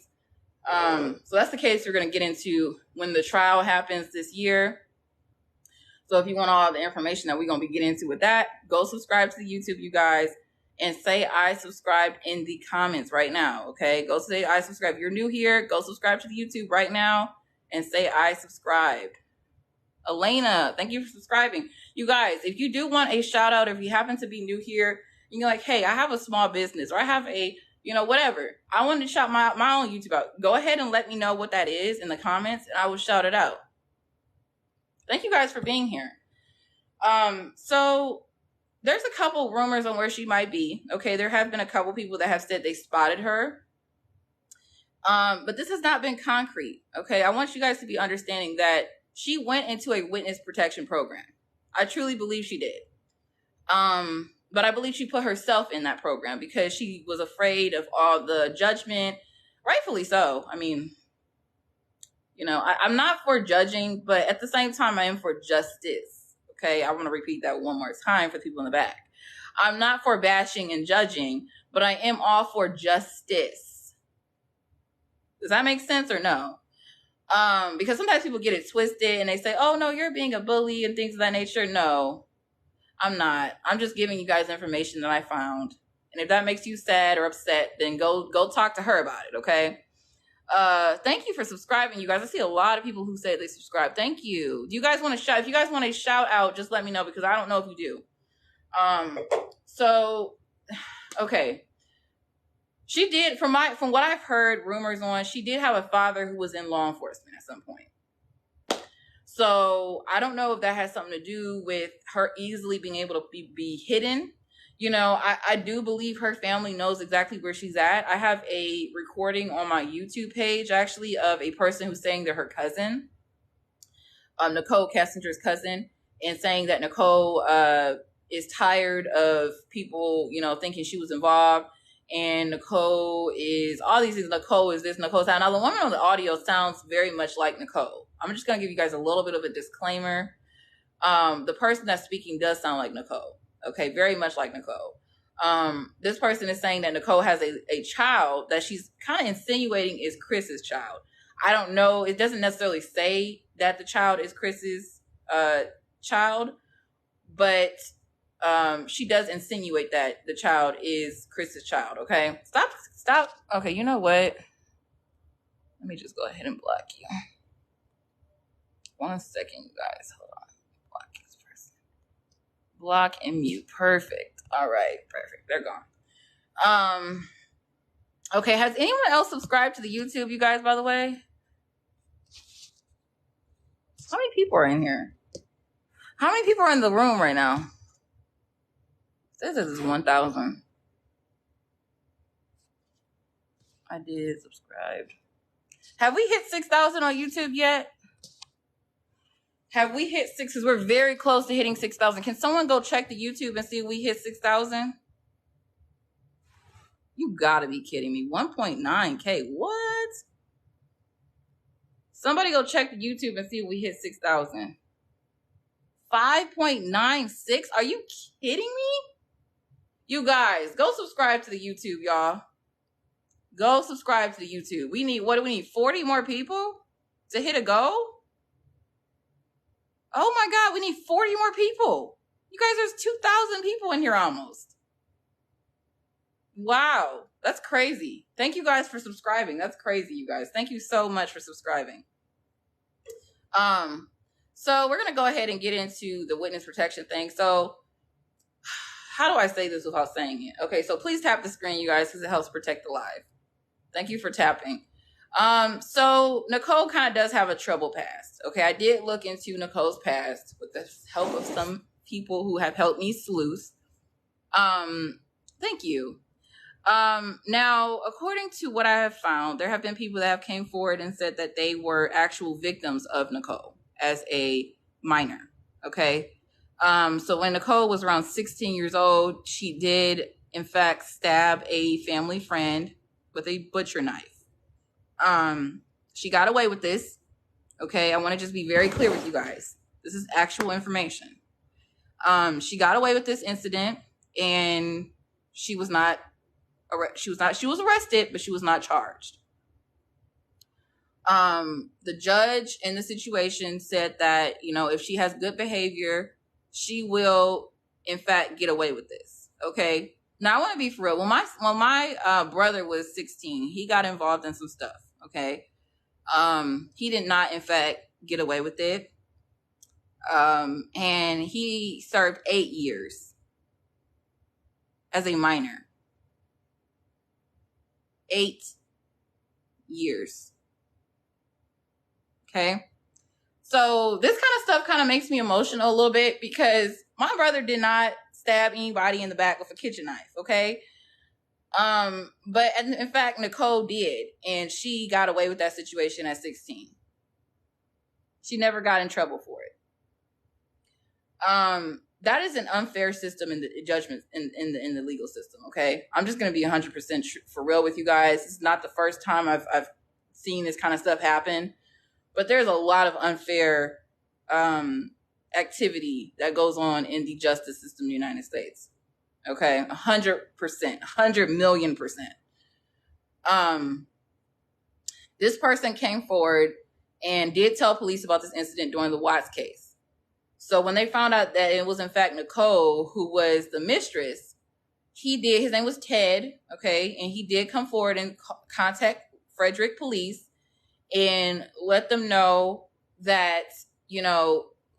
So that's the case we're going to get into when the trial happens this year. So if you want all the information that we're going to be getting into with that, go subscribe to the YouTube, you guys, and say I subscribed in the comments right now. Okay, go say I subscribe. If you're new here, go subscribe to the YouTube right now and say I subscribed. Elena, thank you for subscribing. You guys, if you do want a shout out, if you happen to be new here, you're like, hey, I have a small business or I have a, you know, whatever. I want to shout my own YouTube out. Go ahead and let me know what that is in the comments and I will shout it out. Thank you guys for being here. So there's a couple rumors on where she might be. Okay, there have been a couple people that have said they spotted her. But this has not been concrete. Okay, I want you guys to be understanding that she went into a witness protection program. I truly believe she did. But I believe she put herself in that program because she was afraid of all the judgment. Rightfully so. I mean, you know, I'm not for judging, but at the same time, I am for justice. Okay, I want to repeat that one more time for people in the back. I'm not for bashing and judging, but I am all for justice. Does that make sense or no? Because sometimes people get it twisted and they say, oh, no, you're being a bully and things of that nature. No, I'm not. I'm just giving you guys information that I found. And if that makes you sad or upset, then go talk to her about it, okay? Thank you for subscribing, you guys. I see a lot of people who say they subscribe. Thank you. Do you guys want to shout? If you guys want to shout out, just let me know because I don't know if you do. So, okay. She did, from what I've heard rumors on, she did have a father who was in law enforcement at some point. So I don't know if that has something to do with her easily being able to be hidden. You know, I do believe her family knows exactly where she's at. I have a recording on my YouTube page, actually, of a person who's saying they're her cousin, Nicole Kessinger's cousin, and saying that Nicole is tired of people, you know, thinking she was involved. And Nicole is all these things. Nicole is this, Nicole's that. Now, the woman on the audio sounds very much like Nicole. I'm just going to give you guys a little bit of a disclaimer. The person that's speaking does sound like Nicole. Okay, very much like Nicole. This person is saying that Nicole has a child that she's kind of insinuating is Chris's child. I don't know. It doesn't necessarily say that the child is Chris's child, but she does insinuate that the child is Chris's child. Okay, stop. Okay, you know what? Let me just go ahead and block you. 1 second, you guys. Hold on. Block this person. Block and mute. Perfect. All right. Perfect. They're gone. Um, okay, has anyone else subscribed to the YouTube, you guys, by the way? How many people are in here? How many people are in the room right now? It says this is 1,000. I did subscribe. Have we hit 6,000 on YouTube yet? Have we hit 6? Because we're very close to hitting 6,000. Can someone go check the YouTube and see if we hit 6,000? You gotta be kidding me. 1.9K. What? Somebody go check the YouTube and see if we hit 6,000. 5.96? Are you kidding me? You guys, go subscribe to the YouTube, y'all. Go subscribe to the YouTube. We need, what do we need? 40 more people to hit a go? Oh my God, we need 40 more people. You guys, there's 2,000 people in here almost. Wow, that's crazy. Thank you guys for subscribing. That's crazy, you guys. Thank you so much for subscribing. So we're gonna go ahead and get into the witness protection thing. So how do I say this without saying it? Okay, so please tap the screen, you guys, because it helps protect the live. Thank you for tapping. So Nicole kind of does have a troubled past. Okay, I did look into Nicole's past with the help of some people who have helped me sleuth. Thank you. Now, according to what I have found, there have been people that have came forward and said that they were actual victims of Nicole as a minor. Okay. So when Nicole was around 16 years old, she did in fact stab a family friend with a butcher knife. She got away with this. Okay. I want to just be very clear with you guys. This is actual information. She got away with this incident and she was arrested, but she was not charged. The judge in the situation said that, if she has good behavior, she will in fact get away with this. Okay. Now I want to be for real. When my brother was 16, he got involved in some stuff. Okay. He did not in fact get away with it. And he served 8 years as a minor. 8 years. Okay. So this kind of stuff kind of makes me emotional a little bit because my brother did not stab anybody in the back with a kitchen knife. Okay. But in fact, Nicole did, and she got away with that situation at 16. She never got in trouble for it. That is an unfair system in the judgment in the legal system. Okay. I'm just going to be 100% for real with you guys. It's not the first time I've seen this kind of stuff happen, but there's a lot of unfair, activity that goes on in the justice system in the United States. Okay. 100%, 100,000,000%. This person came forward and did tell police about this incident during the Watts case. So when they found out that it was in fact Nicole who was the mistress, his name was Ted, okay, and he did come forward and contact Frederick police and let them know that,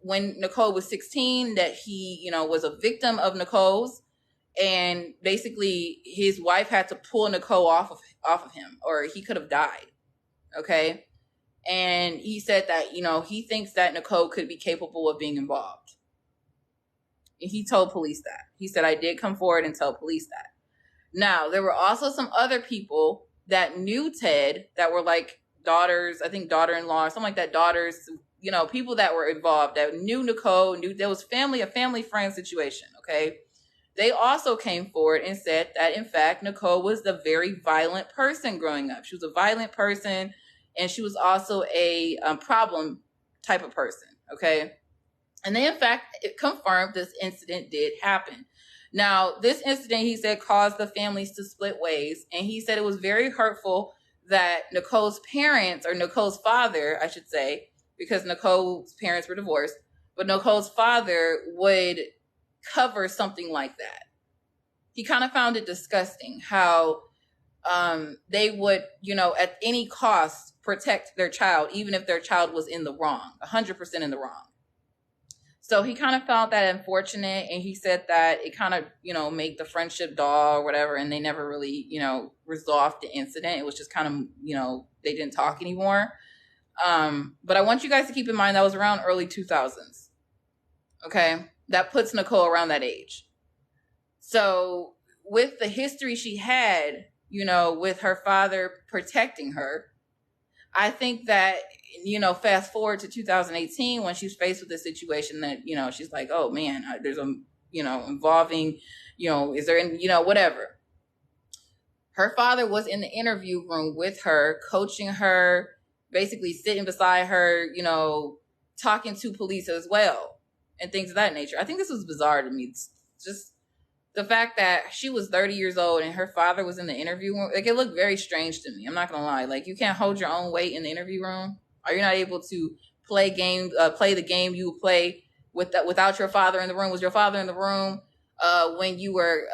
when Nicole was 16, that he, was a victim of Nicole's, and basically his wife had to pull Nicole off of him, or he could have died, okay? And he said that, he thinks that Nicole could be capable of being involved. And he told police that. He said, I did come forward and tell police that. Now, there were also some other people that knew Ted that were like daughters, I think daughter-in-law, or something like that, daughters, people that were involved that knew Nicole, knew there was a family friend situation, okay? They also came forward and said that, in fact, Nicole was the very violent person growing up. She was a violent person. And she was also a problem type of person, okay? And they, in fact, it confirmed this incident did happen. Now, this incident, he said, caused the families to split ways. And he said it was very hurtful that Nicole's parents, or Nicole's father, I should say, because Nicole's parents were divorced, but Nicole's father would cover something like that. He kind of found it disgusting how they would, at any cost protect their child, even if their child was in the wrong, 100% in the wrong. So he kind of found that unfortunate, and he said that it kind of, made the friendship dull or whatever, and they never really, resolved the incident. It was just kind of, they didn't talk anymore. But I want you guys to keep in mind that was around early 2000s. Okay? That puts Nicole around that age. So with the history she had, with her father protecting her, I think that, fast forward to 2018 when she's faced with a situation that, she's like, oh man, there's a, involving, is there, whatever. Her father was in the interview room with her, coaching her, basically sitting beside her, talking to police as well and things of that nature. I think this was bizarre to me. It's just the fact that she was 30 years old and her father was in the interview room, like, it looked very strange to me. I'm not gonna lie. Like, you can't hold your own weight in the interview room. Are you not able to play the game you would play without your father in the room? Was your father in the room when you were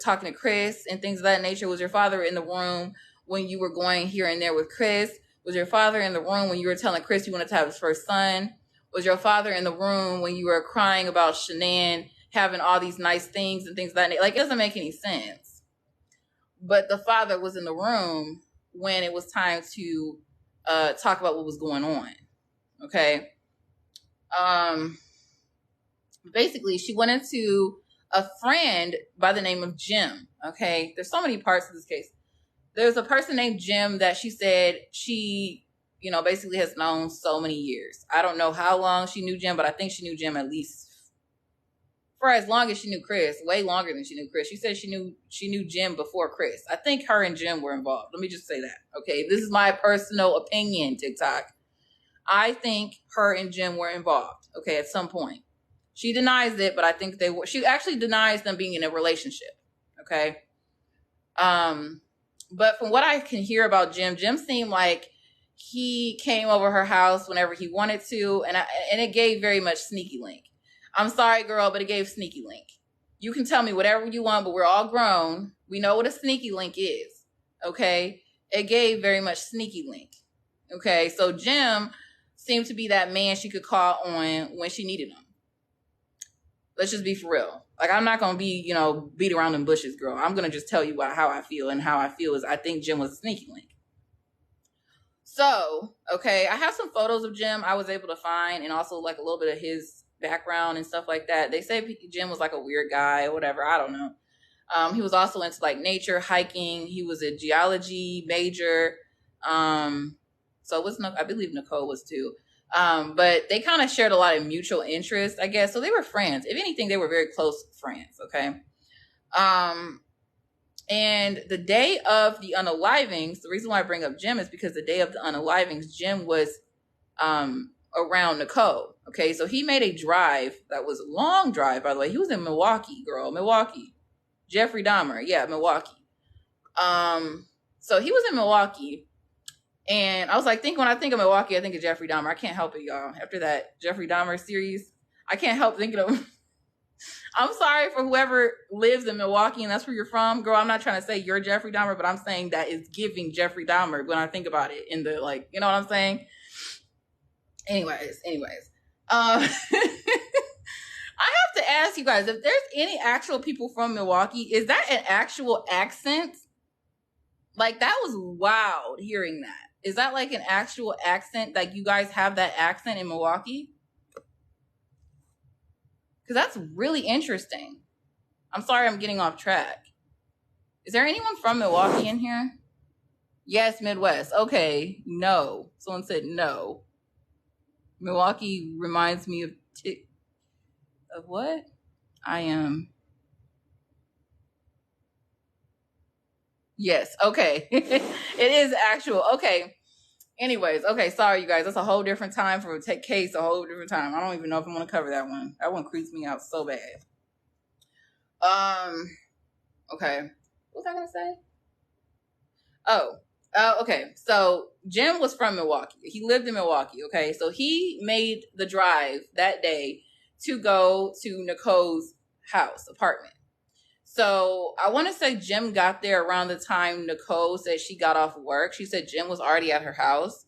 talking to Chris and things of that nature? Was your father in the room when you were going here and there with Chris? Was your father in the room when you were telling Chris you wanted to have his first son? Was your father in the room when you were crying about Shanann having all these nice things and things of that nature? Like, it doesn't make any sense. But the father was in the room when it was time to talk about what was going on. Okay. Basically, she went into a friend by the name of Jim. Okay. There's so many parts of this case. There's a person named Jim that she said she, basically has known so many years. I don't know how long she knew Jim, but I think she knew Jim at least for as long as she knew Chris, way longer than she knew Chris. She said she knew Jim before Chris. I think her and Jim were involved. Let me just say that. Okay. This is my personal opinion, TikTok. I think her and Jim were involved. Okay. At some point. She denies it, but I think they were. She actually denies them being in a relationship. Okay. But from what I can hear about Jim seemed like he came over her house whenever he wanted to. And it gave very much sneaky link. I'm sorry, girl, but it gave sneaky link. You can tell me whatever you want, but we're all grown. We know what a sneaky link is. Okay. It gave very much sneaky link. Okay. So Jim seemed to be that man she could call on when she needed him. Let's just be for real. Like, I'm not going to be, beat around in bushes, girl. I'm going to just tell you how I feel. And how I feel is I think Jim was a sneaky link. So, okay, I have some photos of Jim I was able to find, and also like a little bit of his background and stuff like that. They say Jim was like a weird guy or whatever. I don't know. He was also into like nature, hiking. He was a geology major. So I believe Nicole was too. But they kind of shared a lot of mutual interest, I guess. So they were friends. If anything, they were very close friends. Okay. And the day of the unalivings, the reason why I bring up Jim is because the day of the unalivings, Jim was around Nicole. Okay. So he made a drive that was a long drive, by the way. He was in Milwaukee, girl. Milwaukee. Jeffrey Dahmer. Yeah, Milwaukee. So he was in Milwaukee. And I was like, when I think of Milwaukee, I think of Jeffrey Dahmer. I can't help it, y'all. After that Jeffrey Dahmer series, I can't help thinking of I'm sorry for whoever lives in Milwaukee and that's where you're from. Girl, I'm not trying to say you're Jeffrey Dahmer, but I'm saying that it's giving Jeffrey Dahmer when I think about it in the, like, you know what I'm saying? Anyways. I have to ask you guys, if there's any actual people from Milwaukee, is that an actual accent? Like, that was wild hearing that. Is that like an actual accent? Like, you guys have that accent in Milwaukee? Because that's really interesting. I'm sorry I'm getting off track. Is there anyone from Milwaukee in here? Yes, Midwest. Okay, no. Someone said no. Milwaukee reminds me of what? I am. Yes, okay. It is actual. Okay. Anyways, okay, sorry, you guys. That's a whole different time for a case, a whole different time. I don't even know if I'm going to cover that one. That one creeps me out so bad. Okay. What was I going to say? Okay. So Jim was from Milwaukee. He lived in Milwaukee, okay? So he made the drive that day to go to Nicole's house, apartment. So I want to say Jim got there around the time Nicole said she got off work. She said Jim was already at her house,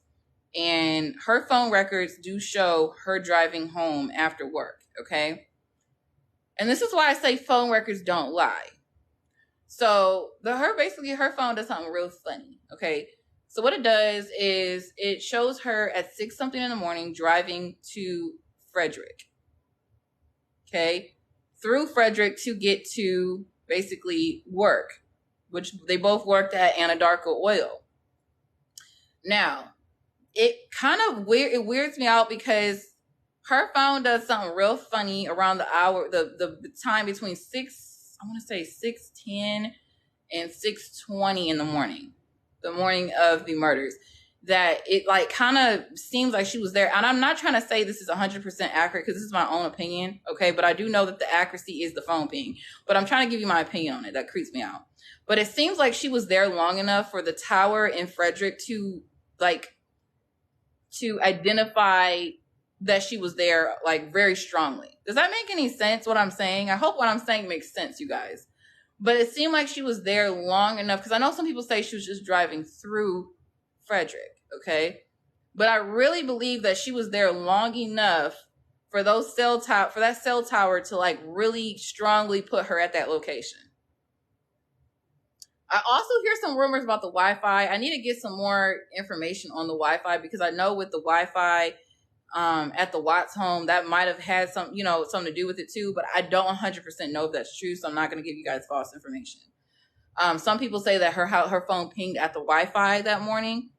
and her phone records do show her driving home after work. Okay. And this is why I say phone records don't lie. So her phone does something real funny. Okay. So what it does is it shows her at 6 something in the morning driving to Frederick. Okay. Through Frederick to get to basically work, which they both worked at Anadarko Oil. Now, it kind of weirds me out because her phone does something real funny around the hour, the time between 6:10 and 6:20 in the morning of the murders, that it like kind of seems like she was there. And I'm not trying to say this is 100% accurate because this is my own opinion, okay? But I do know that the accuracy is the phone ping. But I'm trying to give you my opinion on it. That creeps me out. But it seems like she was there long enough for the tower in Frederick to identify that she was there like very strongly. Does that make any sense what I'm saying? I hope what I'm saying makes sense, you guys. But it seemed like she was there long enough, because I know some people say she was just driving through Frederick, okay? But I really believe that she was there long enough for that cell tower to like really strongly put her at that location. I also hear some rumors about the Wi-Fi. I need to get some more information on the Wi-Fi, because I know with the Wi-Fi at the Watts home, that might have had something to do with it too, but I don't 100% know if that's true, so I'm not going to give you guys false information. Some people say that her phone pinged at the Wi-Fi that morning.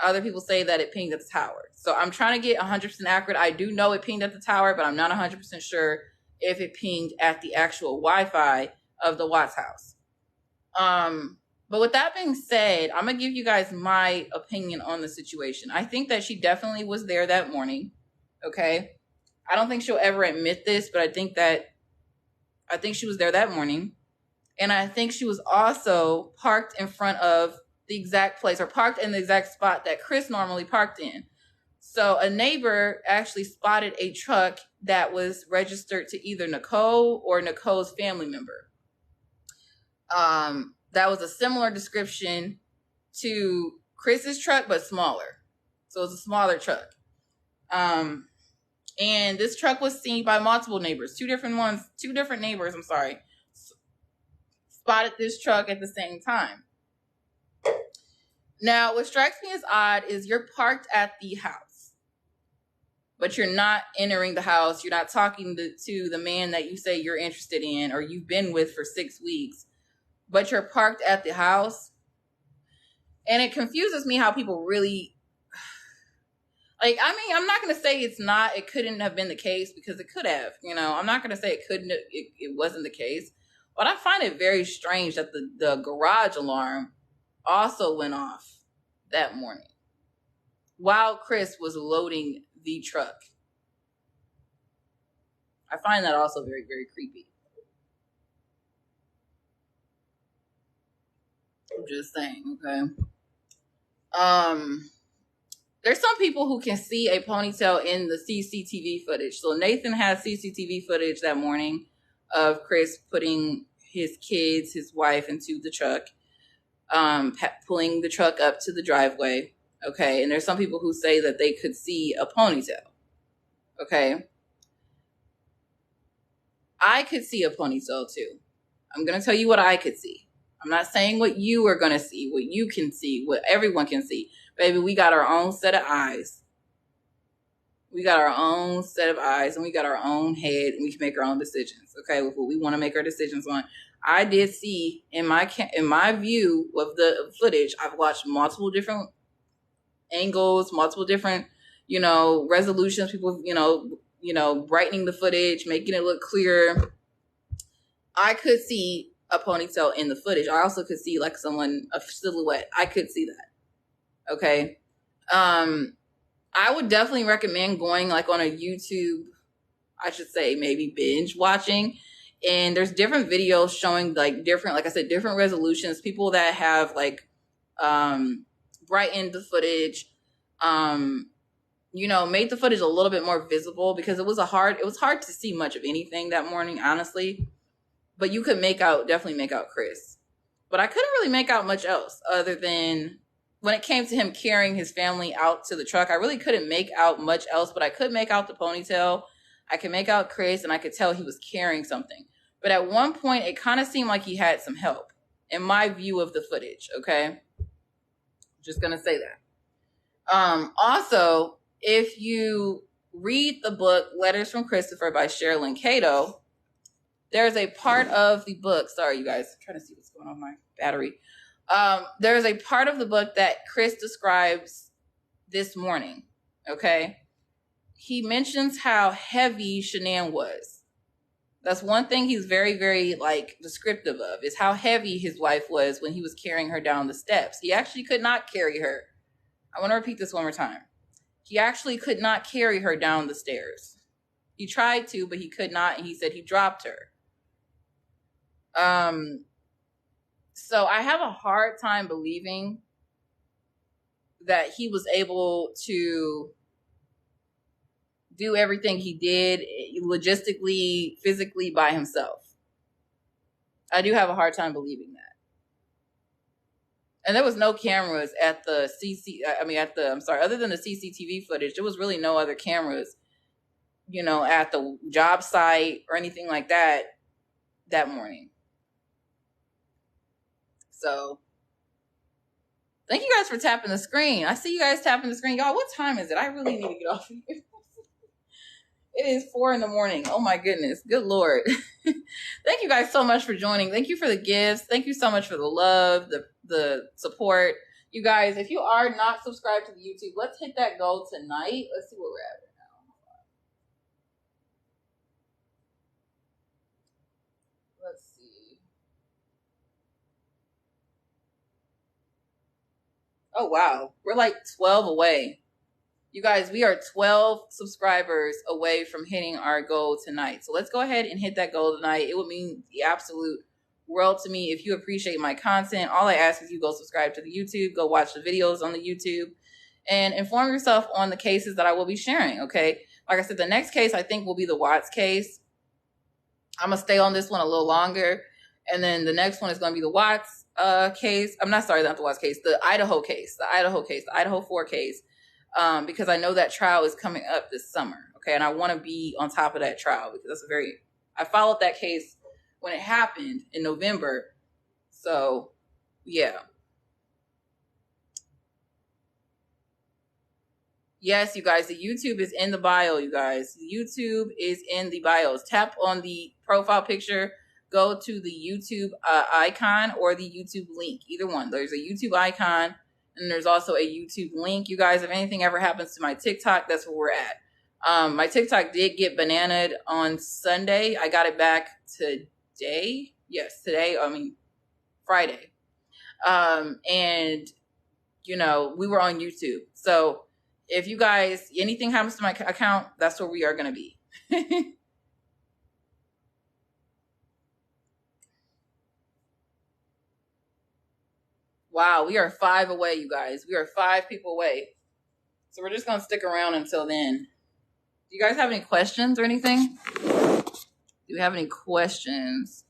Other people say that it pinged at the tower. So I'm trying to get 100% accurate. I do know it pinged at the tower, but I'm not 100% sure if it pinged at the actual Wi-Fi of the Watts house. But with that being said, I'm going to give you guys my opinion on the situation. I think that she definitely was there that morning. Okay. I don't think she'll ever admit this, but I think she was there that morning. And I think she was also parked in front of the exact place, or parked in the exact spot that Chris normally parked in. So a neighbor actually spotted a truck that was registered to either Nicole or Nicole's family member. That was a similar description to Chris's truck, but smaller. So it's a smaller truck. And this truck was seen by multiple neighbors. Two different neighbors, spotted this truck at the same time. Now, what strikes me as odd is you're parked at the house, but you're not entering the house. You're not talking to the man that you say you're interested in or you've been with for 6 weeks. But you're parked at the house. And it confuses me how people really, I'm not going to say it couldn't have been the case, because it could have, I'm not going to say it wasn't the case. But I find it very strange that the garage alarm also went off that morning while Chris was loading the truck. I find that also very, very creepy. I'm just saying, okay. There's some people who can see a ponytail in the CCTV footage. So Nathan has CCTV footage that morning of Chris putting his kids, his wife into the truck, pulling the truck up to the driveway. Okay. And there's some people who say that they could see a ponytail. Okay. I could see a ponytail too. I'm going to tell you what I could see. I'm not saying what you are going to see, what you can see, what everyone can see. Baby, we got our own set of eyes. We got our own set of eyes, and we got our own head, and we can make our own decisions, okay, with what we want to make our decisions on. I did see in my view of the footage, I've watched multiple different angles, multiple different, resolutions, people, brightening the footage, making it look clearer. I could see a ponytail in the footage. I also could see like a silhouette. I could see that. Okay. I would definitely recommend going like on a YouTube, I should say maybe binge watching. And there's different videos showing like different resolutions, people that have like, brightened the footage, made the footage a little bit more visible, because it was hard to see much of anything that morning, honestly. But you could definitely make out Chris. But I couldn't really make out much else other than when it came to him carrying his family out to the truck. I really couldn't make out much else, but I could make out the ponytail. I could make out Chris, and I could tell he was carrying something. But at one point, it kind of seemed like he had some help, in my view of the footage. Okay, just gonna say that. Also, if you read the book Letters from Christopher by Sherilyn Cato, there's a part of the book. Sorry, you guys, I'm trying to see what's going on with my battery. There's a part of the book that Chris describes this morning. Okay, he mentions how heavy Shanann was. That's one thing he's very, very like descriptive of, is how heavy his wife was when he was carrying her down the steps. He actually could not carry her. I want to repeat this one more time. He actually could not carry her down the stairs. He tried to, but he could not, and he said he dropped her. So I have a hard time believing that he was able to do everything he did logistically, physically by himself. I do have a hard time believing that. And there was no cameras at the other than the CCTV footage, there was really no other cameras, at the job site or anything like that morning. So thank you guys for tapping the screen. I see you guys tapping the screen. Y'all, what time is it? I really need to get off of here. It is 4 a.m. Oh my goodness. Good Lord. Thank you guys so much for joining. Thank you for the gifts. Thank you so much for the love, the support. You guys, if you are not subscribed to the YouTube, let's hit that goal tonight. Let's see where we're at right now. Let's see. Oh, wow. We're like 12 away. You guys, we are 12 subscribers away from hitting our goal tonight. So let's go ahead and hit that goal tonight. It would mean the absolute world to me if you appreciate my content. All I ask is you go subscribe to the YouTube, go watch the videos on the YouTube, and inform yourself on the cases that I will be sharing, okay? Like I said, the next case I think will be the Watts case. I'm going to stay on this one a little longer. And then the next one is going to be the Watts case. Not the Watts case, the Idaho case, the Idaho 4 case. Because I know that trial is coming up this summer. Okay. And I want to be on top of that trial because I followed that case when it happened in November. So yeah. Yes, you guys, the YouTube is in the bio, you guys. The YouTube is in the bios. Tap on the profile picture, go to the YouTube icon or the YouTube link. Either one. There's a YouTube icon. And there's also a YouTube link. You guys, if anything ever happens to my TikTok, that's where we're at. My TikTok did get bananaed on Sunday. I got it back today. Yes, Friday. And, we were on YouTube. So if you guys, anything happens to my account, that's where we are going to be. Wow, we are 5 away, you guys. We are 5 people away. So we're just going to stick around until then. Do you guys have any questions or anything? Do you have any questions?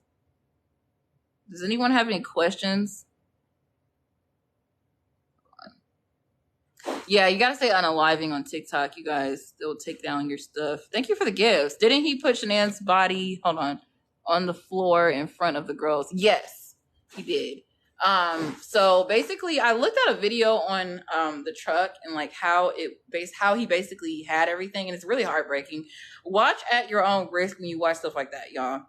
Does anyone have any questions? Yeah, you got to say unaliving on TikTok, you guys. They'll take down your stuff. Thank you for the gifts. Didn't he put Shanann's body, on the floor in front of the girls? Yes, he did. So basically I looked at a video on the truck and like how he basically had everything, and it's really heartbreaking. Watch at your own risk when you watch stuff like that, y'all.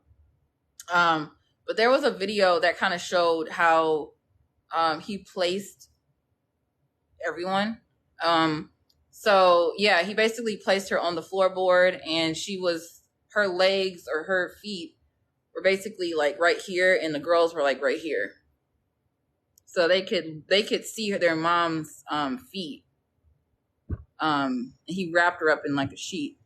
But there was a video that kind of showed how he placed everyone. So yeah, he basically placed her on the floorboard, and her legs or her feet were basically like right here, and the girls were like right here. So they could see their mom's feet. He wrapped her up in like a sheet,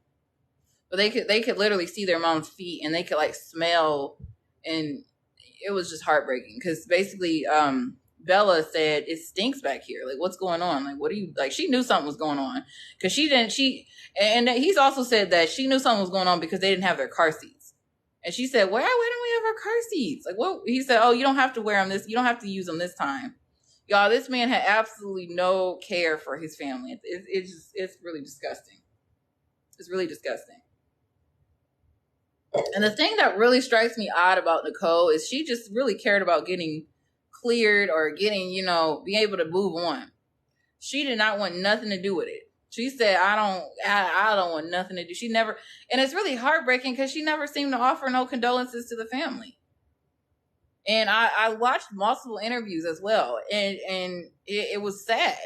but they could literally see their mom's feet, and they could like smell, and it was just heartbreaking because basically Bella said it stinks back here. Like, what's going on? Like, what are you like? She knew something was going on because and he's also said that she knew something was going on because they didn't have their car seats. And she said, why don't we have our car seats? Like, what? He said, oh, you don't have to wear them you don't have to use them this time. Y'all, this man had absolutely no care for his family. It's really disgusting. It's really disgusting. And the thing that really strikes me odd about Nicole is she just really cared about getting cleared or getting, being able to move on. She did not want nothing to do with it. She said, I don't want nothing to do. She never, and it's really heartbreaking because she never seemed to offer no condolences to the family. And I watched multiple interviews as well, and it was sad.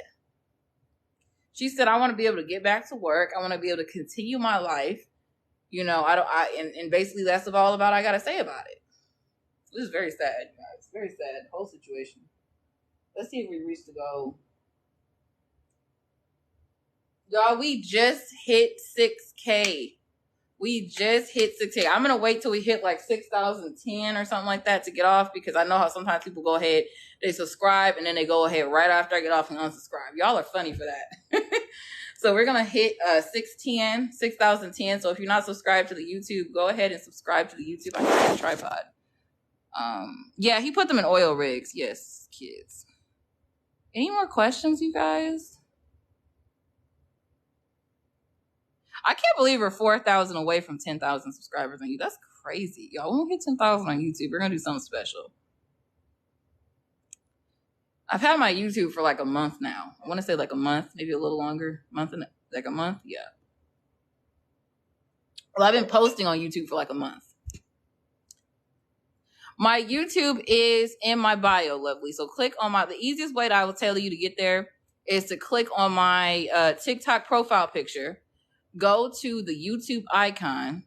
She said, I want to be able to get back to work. I want to be able to continue my life. And basically that's all about I got to say about it. This is very sad, guys. Very sad, whole situation. Let's see if we reach the goal. Y'all, we just hit 6K. We just hit 6K. I'm going to wait till we hit like 6,010 or something like that to get off, because I know how sometimes people go ahead, they subscribe, and then they go ahead right after I get off and unsubscribe. Y'all are funny for that. So we're going to hit 6,010. So if you're not subscribed to the YouTube, go ahead and subscribe to the YouTube. I got a tripod. Yeah, he put them in oil rigs. Yes, kids. Any more questions, you guys? I can't believe we're 4,000 away from 10,000 subscribers on YouTube. That's crazy. Y'all, when we hit 10,000 on YouTube, we're going to do something special. I've had my YouTube for like a month now. I want to say like a month, maybe a little longer. Like a month? Yeah. Well, I've been posting on YouTube for like a month. My YouTube is in my bio, lovely. So click on the easiest way that I will tell you to get there is to click on my TikTok profile picture. Go to the YouTube icon,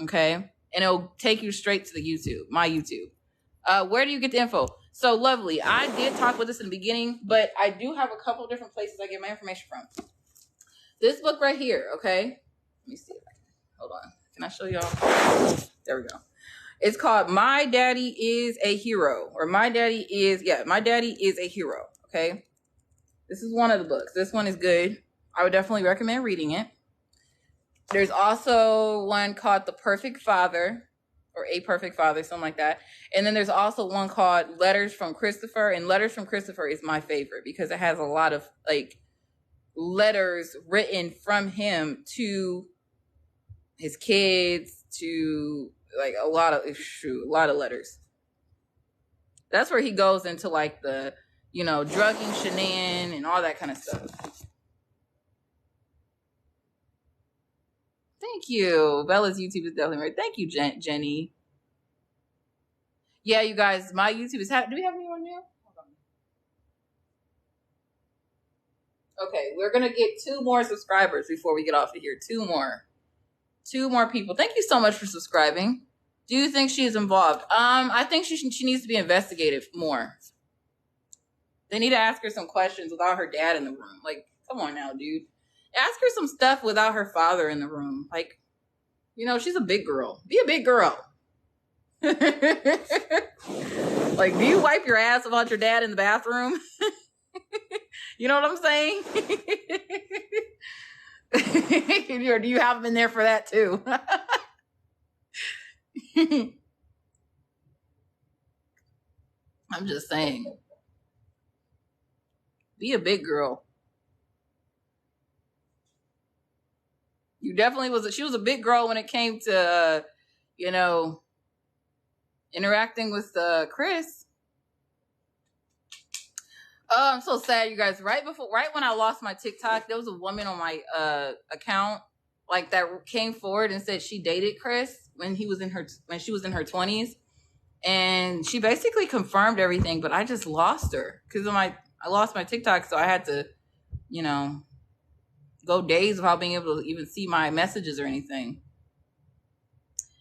okay? And it'll take you straight to the YouTube, my YouTube. Where do you get the info? So, lovely. I did talk with this in the beginning, but I do have a couple different places I get my information from. This book right here, okay? Let me see. Hold on. Can I show y'all? There we go. It's called My Daddy is a Hero, or My Daddy is a Hero, okay? This is one of the books. This one is good. I would definitely recommend reading it. There's also one called The Perfect Father, or A Perfect Father, something like that. And then there's also one called Letters from Christopher. And Letters from Christopher is my favorite because it has a lot of like letters written from him to his kids, to like a lot of letters. That's where he goes into like the, drugging shenan and all that kind of stuff. Thank you. Bella's YouTube is definitely right. Thank you, Jenny. Yeah, you guys, my YouTube is... Do we have anyone new? Hold on. Okay, we're going to get 2 more subscribers before we get off of here. 2 more. 2 more people. Thank you so much for subscribing. Do you think she is involved? I think she needs to be investigated more. They need to ask her some questions without her dad in the room. Like, come on now, dude. Ask her some stuff without her father in the room. Like, she's a big girl. Be a big girl. Like, do you wipe your ass without your dad in the bathroom? You know what I'm saying? Or do you have him in there for that too? I'm just saying. Be a big girl. You definitely she was a big girl when it came to, interacting with Chris. Oh, I'm so sad, you guys. Right when I lost my TikTok, there was a woman on my account like that came forward and said she dated Chris when she was in her 20s, and she basically confirmed everything. But I just lost her because I lost my TikTok, so I had to, go days without being able to even see my messages or anything.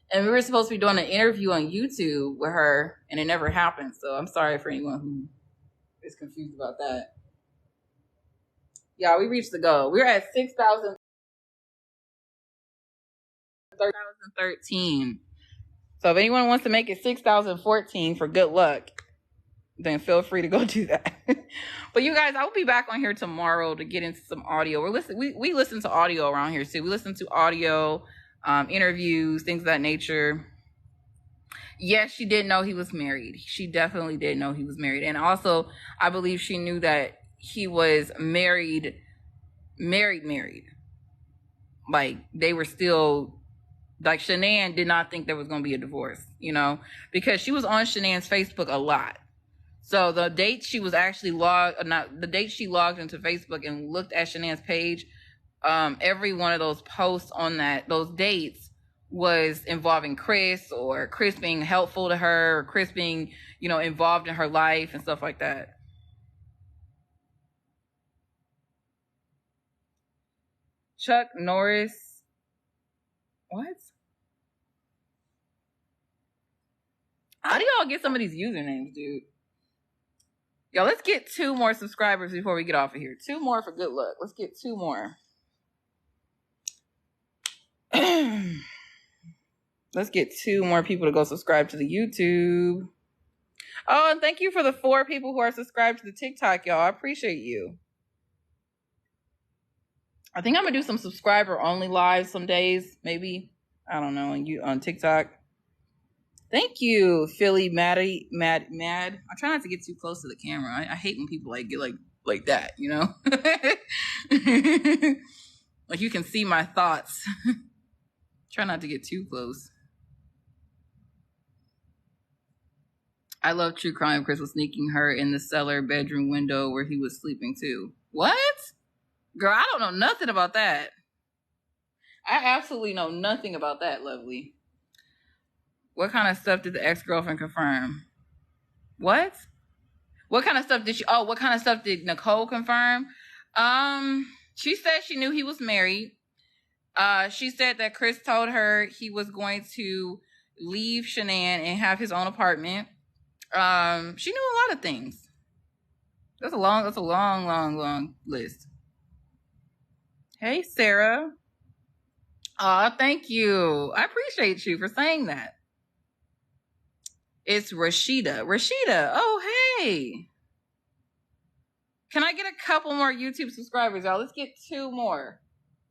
And we were supposed to be doing an interview on YouTube with her, and it never happened. So I'm sorry for anyone who is confused about that. Yeah, we reached the goal. We're at 6,013. So if anyone wants to make it 6,014 for good luck, then feel free to go do that. But you guys, I will be back on here tomorrow to get into some audio. We listen to audio around here too. We listen to audio, interviews, things of that nature. Yes, she did know he was married. She definitely did know he was married. And also, I believe she knew that he was married. Like, they were still Like Shanann did not think there was going to be a divorce, because she was on Shanann's Facebook a lot. So the date she was actually the date she logged into Facebook and looked at Shanann's page, every one of those posts on those dates was involving Chris, or Chris being helpful to her, or Chris being, involved in her life and stuff like that. Chuck Norris. What? How do y'all get some of these usernames, dude? Yo, let's get 2 more subscribers before we get off of here. 2 more for good luck. Let's get 2 more. Let's get 2 more people to go subscribe to the YouTube. Oh, and thank you for the 4 people who are subscribed to the TikTok, y'all. I appreciate you. I think I'm gonna do some subscriber only lives some days, maybe. I don't know, on TikTok. Thank you, Philly Mad. I try not to get too close to the camera. I hate when people get like that, like you can see my thoughts. Try not to get too close. I love true crime. Chris was sneaking her in the cellar bedroom window where he was sleeping too. What? Girl, I don't know nothing about that. I absolutely know nothing about that, lovely. What kind of stuff did the ex-girlfriend confirm? What? What kind of stuff did Nicole confirm? She said she knew he was married. She said that Chris told her he was going to leave Shanann and have his own apartment. She knew a lot of things. That's a long list. Hey, Sarah. Aw, thank you. I appreciate you for saying that. It's Rashida. Oh, hey. Can I get a couple more YouTube subscribers, y'all? Let's get 2 more.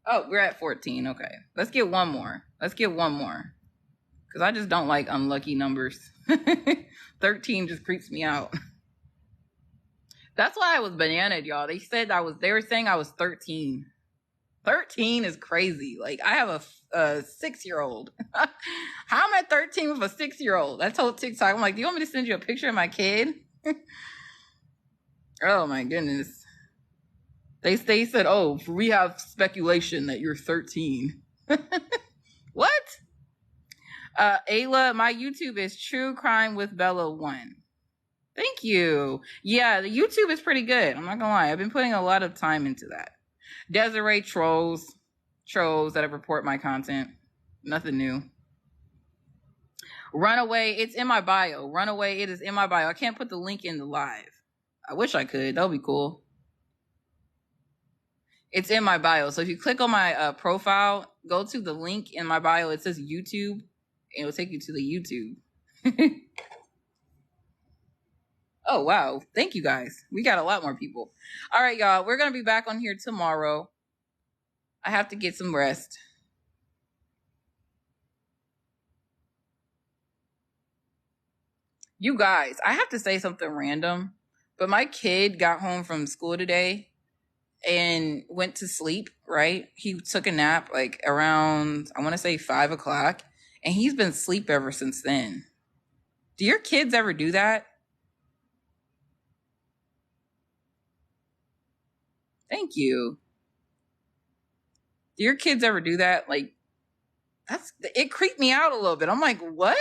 Oh, we're at 14. Okay. Let's get 1 more. Because I just don't like unlucky numbers. 13 just creeps me out. That's why I was bananaed, y'all. They were saying I was 13. 13 is crazy. Like, I have a 6-year-old. How am I 13 with a 6-year-old? I told TikTok, I'm like, do you want me to send you a picture of my kid? Oh my goodness. They said, oh, we have speculation that you're 13. What? Ayla, my YouTube is True Crime with Bella 1. Thank you. Yeah, the YouTube is pretty good. I'm not gonna lie. I've been putting a lot of time into that. Desiree trolls that report my content. Nothing new. Runaway, it's in my bio. Runaway, it is in my bio. I can't put the link in the live. I wish I could. That would be cool. It's in my bio. So if you click on my profile, go to the link in my bio. It says YouTube. And it'll take you to the YouTube. Oh, wow. Thank you, guys. We got a lot more people. All right, y'all. We're going to be back on here tomorrow. I have to get some rest. You guys, I have to say something random, but my kid got home from school today and went to sleep, right? He took a nap around, I want to say 5 o'clock, and he's been asleep ever since then. Do your kids ever do that? Thank you. Do your kids ever do that? It creeped me out a little bit. I'm like, what?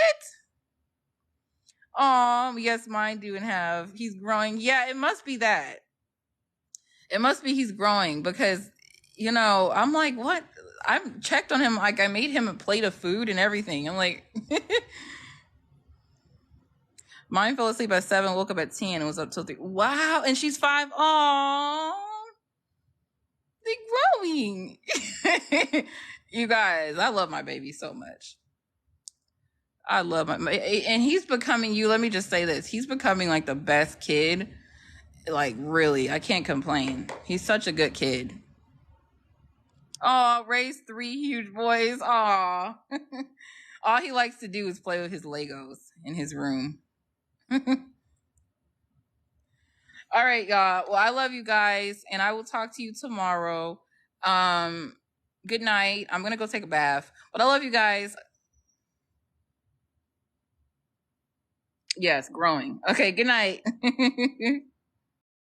Oh, yes, mine do and have. He's growing. Yeah, it must be that. It must be he's growing because, I'm like, what? I've checked on him. I made him a plate of food and everything. I'm like, mine fell asleep at 7, woke up at 10, and was up till 3. Wow. And she's 5. Aww. They're growing. You guys, I love my baby so much. I love and he's becoming, let me just say this. He's becoming the best kid. Really, I can't complain. He's such a good kid. Oh, raised 3 huge boys. Aw. All he likes to do is play with his Legos in his room. All right, y'all. Well, I love you guys, and I will talk to you tomorrow. Good night. I'm gonna go take a bath. But I love you guys. Yes, growing. Okay, good night.